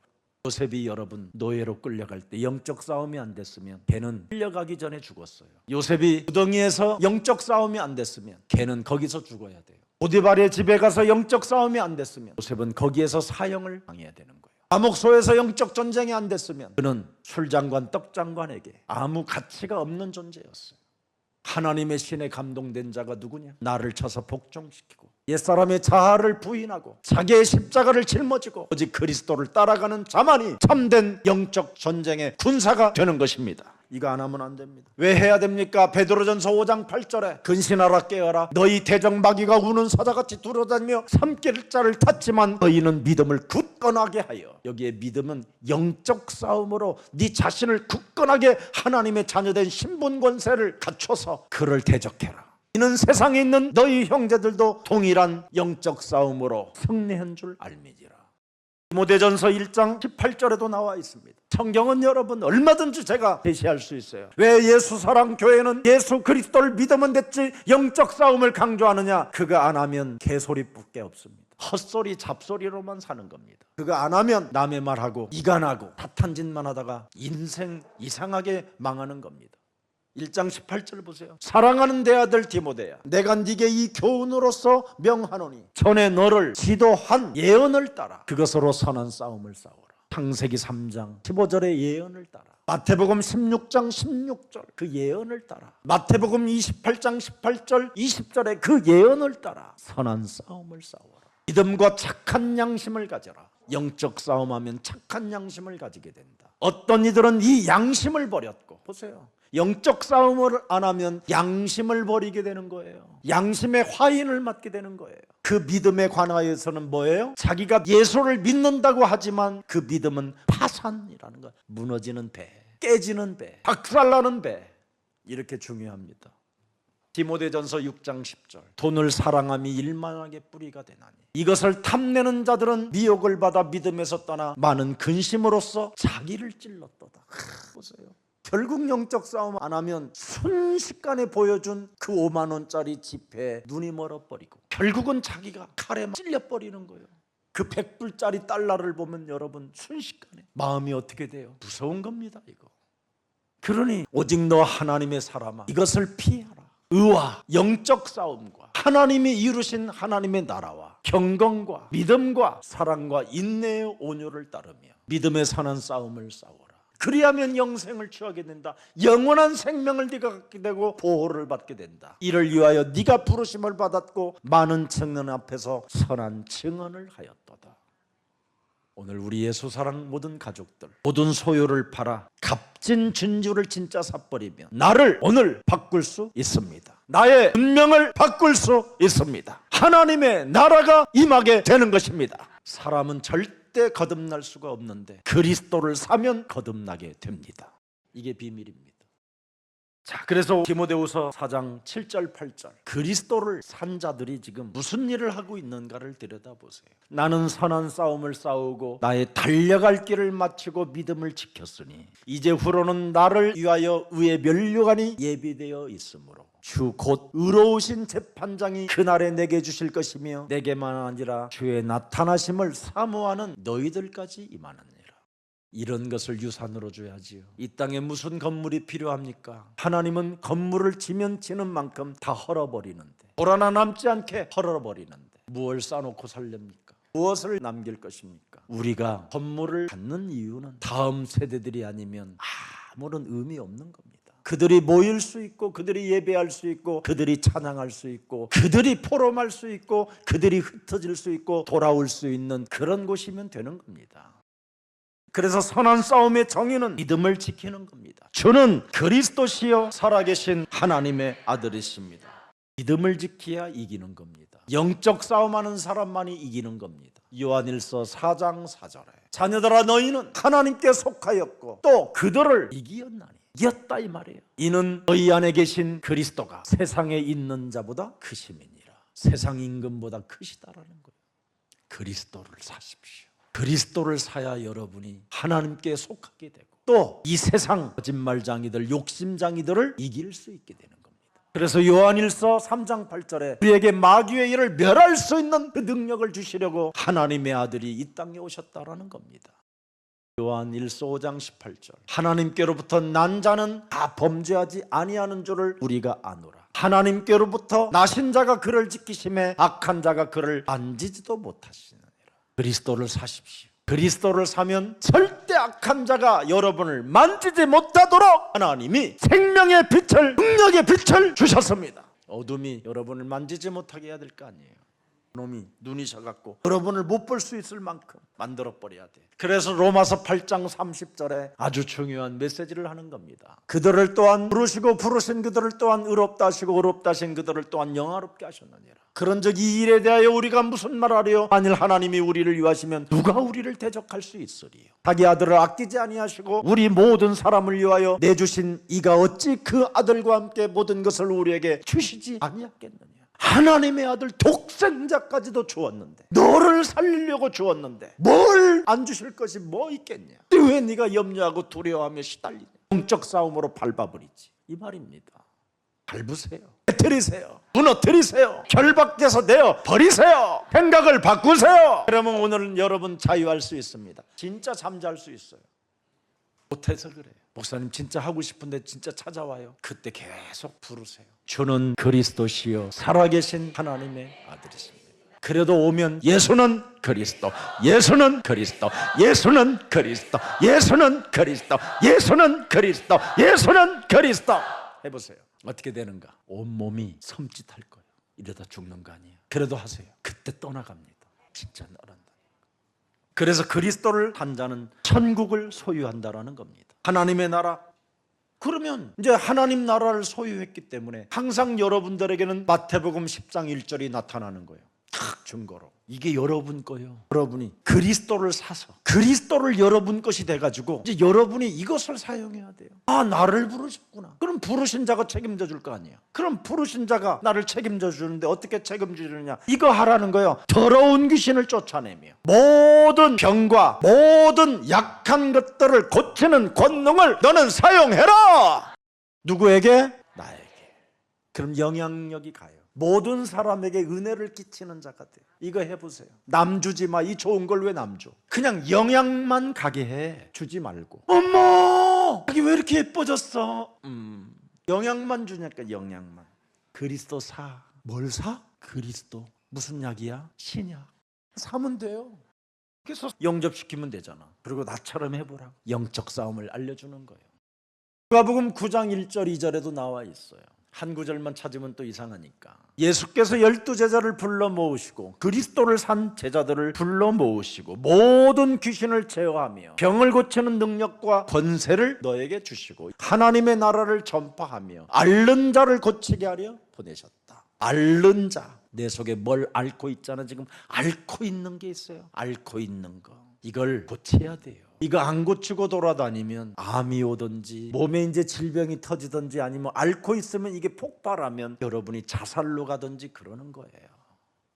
요셉이 여러분 노예로 끌려갈 때 영적 싸움이 안 됐으면 걔는 끌려가기 전에 죽었어요. 요셉이 구덩이에서 영적 싸움이 안 됐으면 걔는 거기서 죽어야 돼요. 보디발의 집에 가서 영적 싸움이 안 됐으면 요셉은 거기에서 사형을 당해야 되는 거예요. 감옥소에서 영적 전쟁이 안 됐으면 그는 술장관 떡장관에게 아무 가치가 없는 존재였어요. 하나님의 신에 감동된 자가 누구냐? 나를 쳐서 복종시키고 옛사람의 자아를 부인하고 자기의 십자가를 짊어지고 오직 그리스도를 따라가는 자만이 참된 영적 전쟁의 군사가 되는 것입니다. 이거 안 하면 안 됩니다. 왜 해야 됩니까? 베드로전서 5장 8절에 근신하라 깨어라 너희 대적 마귀가 우는 사자같이 두려다니며 삼킬자를 탔지만 너희는 믿음을 굳건하게 하여. 여기에 믿음은 영적 싸움으로 네 자신을 굳건하게 하나님의 자녀된 신분 권세를 갖춰서 그를 대적해라. 이는 세상에 있는 너희 형제들도 동일한 영적 싸움으로 승리한 줄 알미지라. 디모데전서 1장 18절에도 나와 있습니다. 성경은 여러분 얼마든지 제가 제시할 수 있어요. 왜 예수사랑교회는 예수 그리스도를 믿으면 됐지 영적 싸움을 강조하느냐? 그거 안 하면 개소리밖에 없습니다. 헛소리 잡소리로만 사는 겁니다. 그거 안 하면 남의 말하고 이간하고 탓한 짓만 하다가 인생 이상하게 망하는 겁니다. 1장 18절 보세요. 사랑하는 내 아들 디모데야 내가 네게 이 교훈으로서 명하노니 전에 너를 지도한 예언을 따라 그것으로 선한 싸움을 싸워라. 창세기 3장 15절의 예언을 따라 마태복음 16장 16절 그 예언을 따라 마태복음 28장 18절 20절의 그 예언을 따라 선한 싸움을 싸워라. 믿음과 착한 양심을 가져라. 영적 싸움하면 착한 양심을 가지게 된다. 어떤 이들은 이 양심을 버렸고 보세요. 영적 싸움을 안 하면 양심을 버리게 되는 거예요. 양심의 화인을 맞게 되는 거예요. 그 믿음에 관하여서는 뭐예요? 자기가 예수를 믿는다고 하지만 그 믿음은 파산이라는 거예요. 무너지는 배, 깨지는 배, 박살나는 배. 이렇게 중요합니다. 디모데전서 6장 10절 돈을 사랑함이 일만하게 뿌리가 되나니 이것을 탐내는 자들은 미혹을 받아 믿음에서 떠나 많은 근심으로써 자기를 찔렀도다. 보세요. 결국 영적 싸움 안 하면 순식간에 보여준 그 5만 원짜리 지폐에 눈이 멀어버리고 결국은 자기가 칼에 찔려버리는 거예요. 그 100불짜리 달러를 보면 여러분 순식간에 마음이 어떻게 돼요? 무서운 겁니다 이거. 그러니 오직 너 하나님의 사람아 이것을 피하라. 의와 영적 싸움과 하나님이 이루신 하나님의 나라와 경건과 믿음과 사랑과 인내의 온유를 따르며 믿음에 사는 싸움을 싸워라. 그리하면 영생을 취하게 된다. 영원한 생명을 네가 갖게 되고 보호를 받게 된다. 이를 위하여 네가 부르심을 받았고 많은 청년 앞에서 선한 증언을 하였도다. 오늘 우리 예수사랑 모든 가족들 모든 소유를 팔아 값진 진주를 진짜 사버리면 나를 오늘 바꿀 수 있습니다. 나의 운명을 바꿀 수 있습니다. 하나님의 나라가 임하게 되는 것입니다. 사람은 절대 거듭날 수가 없는데 그리스도를 사면 거듭나게 됩니다. 이게 비밀입니다. 자, 그래서 디모데후서 4장 7절 8절 그리스도를 산 자들이 지금 무슨 일을 하고 있는가를 들여다보세요. 나는 선한 싸움을 싸우고 나의 달려갈 길을 마치고 믿음을 지켰으니 이제 후로는 나를 위하여 의의 면류관이 예비되어 있으므로 주 곧 의로우신 재판장이 그날에 내게 주실 것이며 내게만 아니라 주의 나타나심을 사모하는 너희들까지 임하느니라. 이런 것을 유산으로 줘야지요. 이 땅에 무슨 건물이 필요합니까? 하나님은 건물을 지면 지는 만큼 다 헐어버리는데 돌 하나 남지 않게 헐어버리는데 무엇을 쌓아놓고 살렵니까? 무엇을 남길 것입니까? 우리가 건물을 갖는 이유는 다음 세대들이 아니면 아무런 의미 없는 겁니다. 그들이 모일 수 있고 그들이 예배할 수 있고 그들이 찬양할 수 있고 그들이 포럼할 수 있고 그들이 흩어질 수 있고 돌아올 수 있는 그런 곳이면 되는 겁니다. 그래서 선한 싸움의 정의는 믿음을 지키는 겁니다. 주는 그리스도시요 살아계신 하나님의 아들이십니다. 믿음을 지켜야 이기는 겁니다. 영적 싸움하는 사람만이 이기는 겁니다. 요한일서 4장 4절에 자녀들아 너희는 하나님께 속하였고 또 그들을 이기었나니 이겼다 이 말이에요. 이는 너희 안에 계신 그리스도가 세상에 있는 자보다 크심이니라. 세상 임금보다 크시다라는 거예요. 그리스도를 사십시오. 그리스도를 사야 여러분이 하나님께 속하게 되고 또 이 세상 거짓말장이들 욕심장이들을 이길 수 있게 되는 겁니다. 그래서 요한일서 3장 8절에 우리에게 마귀의 일을 멸할 수 있는 그 능력을 주시려고 하나님의 아들이 이 땅에 오셨다라는 겁니다. 요한일서 5장 18절 하나님께로부터 난 자는 다 범죄하지 아니하는 줄을 우리가 아노라. 하나님께로부터 나신 자가 그를 지키심에 악한 자가 그를 만지지도 못하시느니라. 그리스도를 사십시오. 그리스도를 사면 절대 악한 자가 여러분을 만지지 못하도록 하나님이 생명의 빛을 능력의 빛을 주셨습니다. 어둠이 여러분을 만지지 못하게 해야 될 거 아니에요. 놈이 눈이셔갖고 여러분을 못 볼 수 있을 만큼 만들어버려야 돼. 그래서 로마서 8장 30절에 아주 중요한 메시지를 하는 겁니다. 그들을 또한 부르시고 부르신 그들을 또한 의롭다 하시고 의롭다 하신 그들을 또한 영화롭게 하셨느니라. 그런즉 이 일에 대하여 우리가 무슨 말하리요? 만일 하나님이 우리를 위하시면 누가 우리를 대적할 수 있으리요? 자기 아들을 아끼지 아니하시고 우리 모든 사람을 위하여 내주신 이가 어찌 그 아들과 함께 모든 것을 우리에게 주시지 아니하겠느냐? 하나님의 아들 독생자까지도 주었는데, 너를 살리려고 주었는데 뭘 안 주실 것이 뭐 있겠냐? 왜 네가 염려하고 두려워하며 시달리냐? 영적 싸움으로 밟아버리지, 이 말입니다. 밟으세요, 깨뜨리세요, 무너뜨리세요, 결박돼서 내어 버리세요, 생각을 바꾸세요. 그러면 오늘은 여러분 자유할 수 있습니다. 진짜 잠잘 수 있어요. 못해서 그래요. 목사님 진짜 하고 싶은데 진짜 찾아와요. 그때 계속 부르세요. 주는 그리스도시요 살아계신 하나님의 아들이십니다. 그래도 오면 예수는 그리스도, 예수는 그리스도, 예수는 그리스도, 예수는 그리스도, 예수는 그리스도, 예수는 그리스도 해보세요. 어떻게 되는가? 온몸이 섬찟할 거예요. 이러다 죽는 거 아니에요. 그래도 하세요. 그때 떠나갑니다. 진짜 너란다. 그래서 그리스도를 한 자는 천국을 소유한다라는 겁니다. 하나님의 나라. 그러면 이제 하나님 나라를 소유했기 때문에 항상 여러분들에게는 마태복음 10장 1절이 나타나는 거예요. 딱 증거로. 이게 여러분 거예요. 여러분이 그리스도를 사서 그리스도를 여러분 것이 돼가지고 이제 여러분이 이것을 사용해야 돼요. 아, 나를 부르셨구나. 그럼 부르신 자가 책임져 줄 거 아니에요. 그럼 부르신 자가 나를 책임져 주는데 어떻게 책임져 주느냐? 이거 하라는 거예요. 더러운 귀신을 쫓아내며 모든 병과 모든 약한 것들을 고치는 권능을 너는 사용해라. 누구에게? 나에게. 그럼 영향력이 가요. 모든 사람에게 은혜를 끼치는 자가 돼요. 이거 해보세요. 남 주지 마. 이 좋은 걸 왜 남 줘? 그냥 영향만 가게 해. 주지 말고. 어머, 자기 왜 이렇게 예뻐졌어? 영향만 주니까 영향만. 그리스도 사. 뭘 사? 그리스도. 무슨 약이야? 신약. 사면 돼요. 그래서 영접시키면 되잖아. 그리고 나처럼 해보라고. 영적 싸움을 알려주는 거예요. 누가복음 9장 1절 2절에도 나와 있어요. 한 구절만 찾으면 또 이상하니까. 예수께서 12제자를 불러 모으시고 그리스도를 산 제자들을 불러 모으시고 모든 귀신을 제어하며 병을 고치는 능력과 권세를 너에게 주시고 하나님의 나라를 전파하며 앓는 자를 고치게 하려 보내셨다. 앓는 자. 내 속에 뭘 앓고 있잖아. 지금 앓고 있는 게 있어요. 앓고 있는 거. 이걸 고쳐야 돼요. 이거 안 고치고 돌아다니면 암이 오든지 몸에 이제 질병이 터지든지 아니면 앓고 있으면 이게 폭발하면 여러분이 자살로 가든지 그러는 거예요.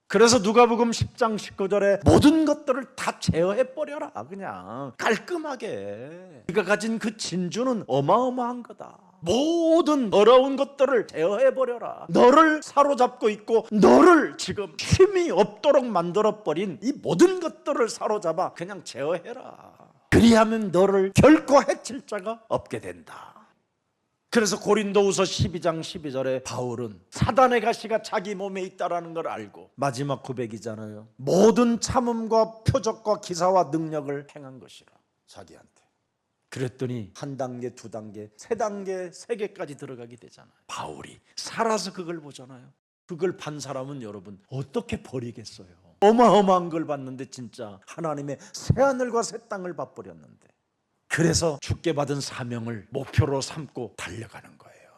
그래서 누가복음 10장 19절에 모든 것들을 다 제어해버려라. 그냥 깔끔하게. 네가 가진 그 진주는 어마어마한 거다. 모든 어려운 것들을 제어해버려라. 너를 사로잡고 있고 너를 지금 힘이 없도록 만들어버린 이 모든 것들을 사로잡아 그냥 제어해라. 그리하면 너를 결코 해칠 자가 없게 된다. 그래서 고린도후서 12장 12절에 바울은 사단의 가시가 자기 몸에 있다라는 걸 알고 마지막 고백이잖아요. 모든 참음과 표적과 기사와 능력을 행한 것이라. 자기한테. 그랬더니 한 단계, 두 단계, 세 단계, 세 개까지 들어가게 되잖아요. 바울이 살아서 그걸 보잖아요. 그걸 반 사람은 여러분 어떻게 버리겠어요? 어마어마한 걸 봤는데 진짜 하나님의 새하늘과 새 땅을 봐버렸는데. 그래서 주께 받은 사명을 목표로 삼고 달려가는 거예요.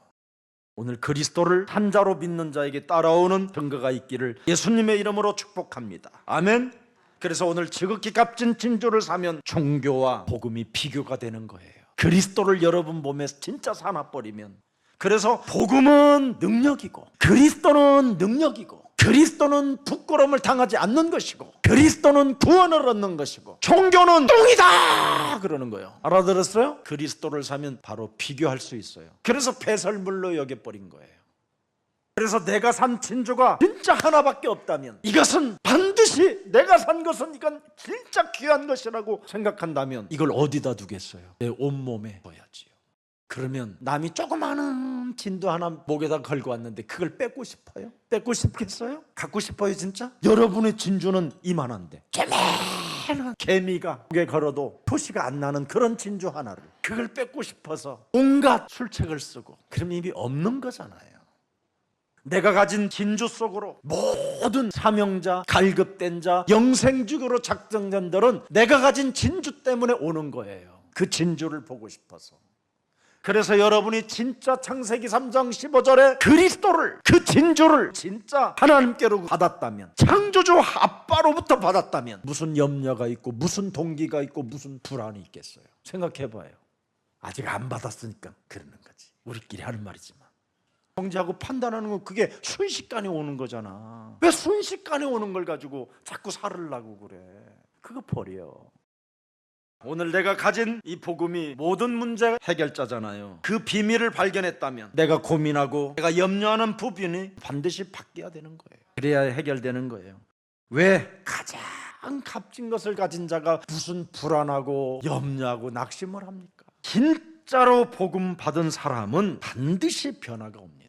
오늘 그리스도를 한 자로 믿는 자에게 따라오는 증거가 있기를 예수님의 이름으로 축복합니다. 아멘. 그래서 오늘 지극히 값진 진주를 사면 종교와 복음이 비교가 되는 거예요. 그리스도를 여러분 몸에 진짜 사놔버리면. 그래서 복음은 능력이고 그리스도는 능력이고 그리스도는 부끄러움을 당하지 않는 것이고 그리스도는 구원을 얻는 것이고 종교는 똥이다 그러는 거예요. 알아들었어요? 그리스도를 사면 바로 비교할 수 있어요. 그래서 배설물로 여겨버린 거예요. 그래서 내가 산 진주가 진짜 하나밖에 없다면 이것은 반드시 내가 산 것은 이건 진짜 귀한 것이라고 생각한다면 이걸 어디다 두겠어요? 내 온몸에 둬야지요. 그러면 남이 조그마한 진도 하나 목에다 걸고 왔는데 그걸 뺏고 싶어요? 뺏고 싶겠어요? 갖고 싶어요 진짜? 여러분의 진주는 이만한데 개매한 개미가 목에 걸어도 표시가 안 나는 그런 진주 하나를 그걸 뺏고 싶어서 온갖 술책을 쓰고 그럼 이미 없는 거잖아요. 내가 가진 진주 속으로 모든 사명자, 갈급된 자, 영생직으로 작정된 자들은 내가 가진 진주 때문에 오는 거예요. 그 진주를 보고 싶어서. 그래서 여러분이 진짜 창세기 3장 15절에 그리스도를, 그 진주를 진짜 하나님께로 받았다면, 창조주 아빠로부터 받았다면 무슨 염려가 있고 무슨 동기가 있고 무슨 불안이 있겠어요? 생각해봐요. 아직 안 받았으니까 그러는 거지. 우리끼리 하는 말이지만 정죄하고 판단하는 건 그게 순식간에 오는 거잖아. 왜 순식간에 오는 걸 가지고 자꾸 살으려고 그래? 그거 버려. 오늘 내가 가진 이 복음이 모든 문제 해결자잖아요. 그 비밀을 발견했다면 내가 고민하고 내가 염려하는 부분이 반드시 바뀌어야 되는 거예요. 그래야 해결되는 거예요. 왜? 가장 값진 것을 가진 자가 무슨 불안하고 염려하고 낙심을 합니까? 진짜로 복음 받은 사람은 반드시 변화가 옵니다.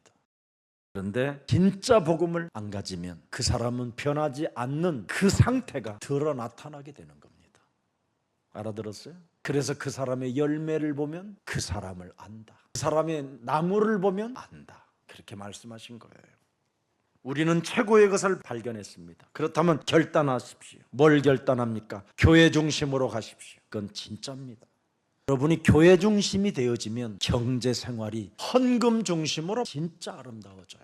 그런데 진짜 복음을 안 가지면 그 사람은 변하지 않는 그 상태가 드러 나타나게 되는 겁니다. 알아들었어요? 그래서 그 사람의 열매를 보면 그 사람을 안다. 그 사람의 나무를 보면 안다. 그렇게 말씀하신 거예요. 우리는 최고의 것을 발견했습니다. 그렇다면 결단하십시오. 뭘 결단합니까? 교회 중심으로 가십시오. 그건 진짜입니다. 여러분이 교회 중심이 되어지면 경제 생활이 헌금 중심으로 진짜 아름다워져요.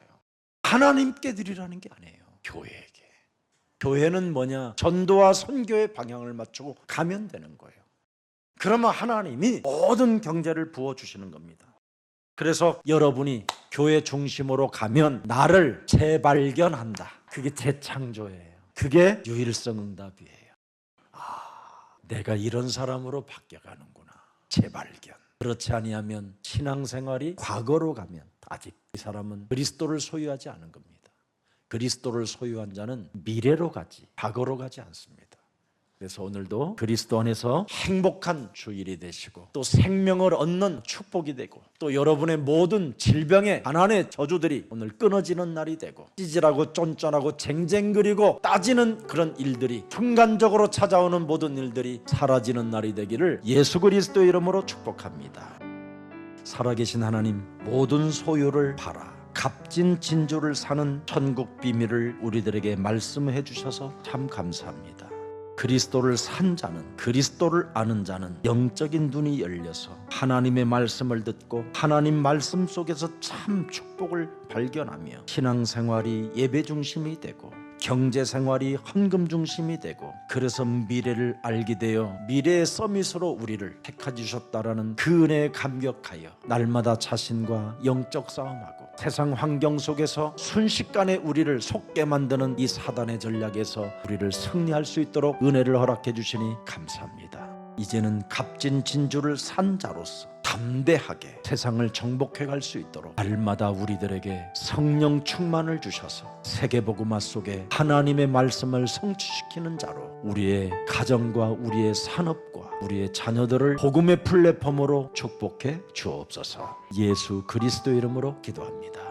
하나님께 드리라는 게 아니에요. 교회에게. 교회는 뭐냐? 전도와 선교의 방향을 맞추고 가면 되는 거예요. 그러면 하나님이 모든 경제를 부어주시는 겁니다. 그래서 여러분이 교회 중심으로 가면 나를 재발견한다. 그게 재창조예요. 그게 유일성 응답이에요. 내가 이런 사람으로 바뀌어가는구나. 재발견. 그렇지 아니하면 신앙생활이 과거로 가면 아직 이 사람은 그리스도를 소유하지 않은 겁니다. 그리스도를 소유한 자는 미래로 가지 과거로 가지 않습니다. 그래서 오늘도 그리스도 안에서 행복한 주일이 되시고 또 생명을 얻는 축복이 되고 또 여러분의 모든 질병의 가난의 저주들이 오늘 끊어지는 날이 되고 찌질하고 쫀쫀하고 쟁쟁그리고 따지는 그런 일들이 순간적으로 찾아오는 모든 일들이 사라지는 날이 되기를 예수 그리스도의 이름으로 축복합니다. 살아계신 하나님, 모든 소유를 팔아 값진 진주를 사는 천국 비밀을 우리들에게 말씀해 주셔서 참 감사합니다. 그리스도를 산 자는, 그리스도를 아는 자는 영적인 눈이 열려서 하나님의 말씀을 듣고 하나님 말씀 속에서 참 축복을 발견하며 신앙생활이 예배 중심이 되고 경제생활이 헌금 중심이 되고 그래서 미래를 알게 되어 미래의 서밋으로 우리를 택하 주셨다라는 그 은혜에 감격하여 날마다 자신과 영적 싸움하고 세상 환경 속에서 순식간에 우리를 속게 만드는 이 사단의 전략에서 우리를 승리할 수 있도록 은혜를 허락해 주시니 감사합니다. 이제는 값진 진주를 산 자로서 담대하게 세상을 정복해 갈 수 있도록 날마다 우리들에게 성령 충만을 주셔서 세계복음화 속에 하나님의 말씀을 성취시키는 자로 우리의 가정과 우리의 산업과 우리의 자녀들을 복음의 플랫폼으로 축복해 주옵소서. 예수 그리스도 이름으로 기도합니다.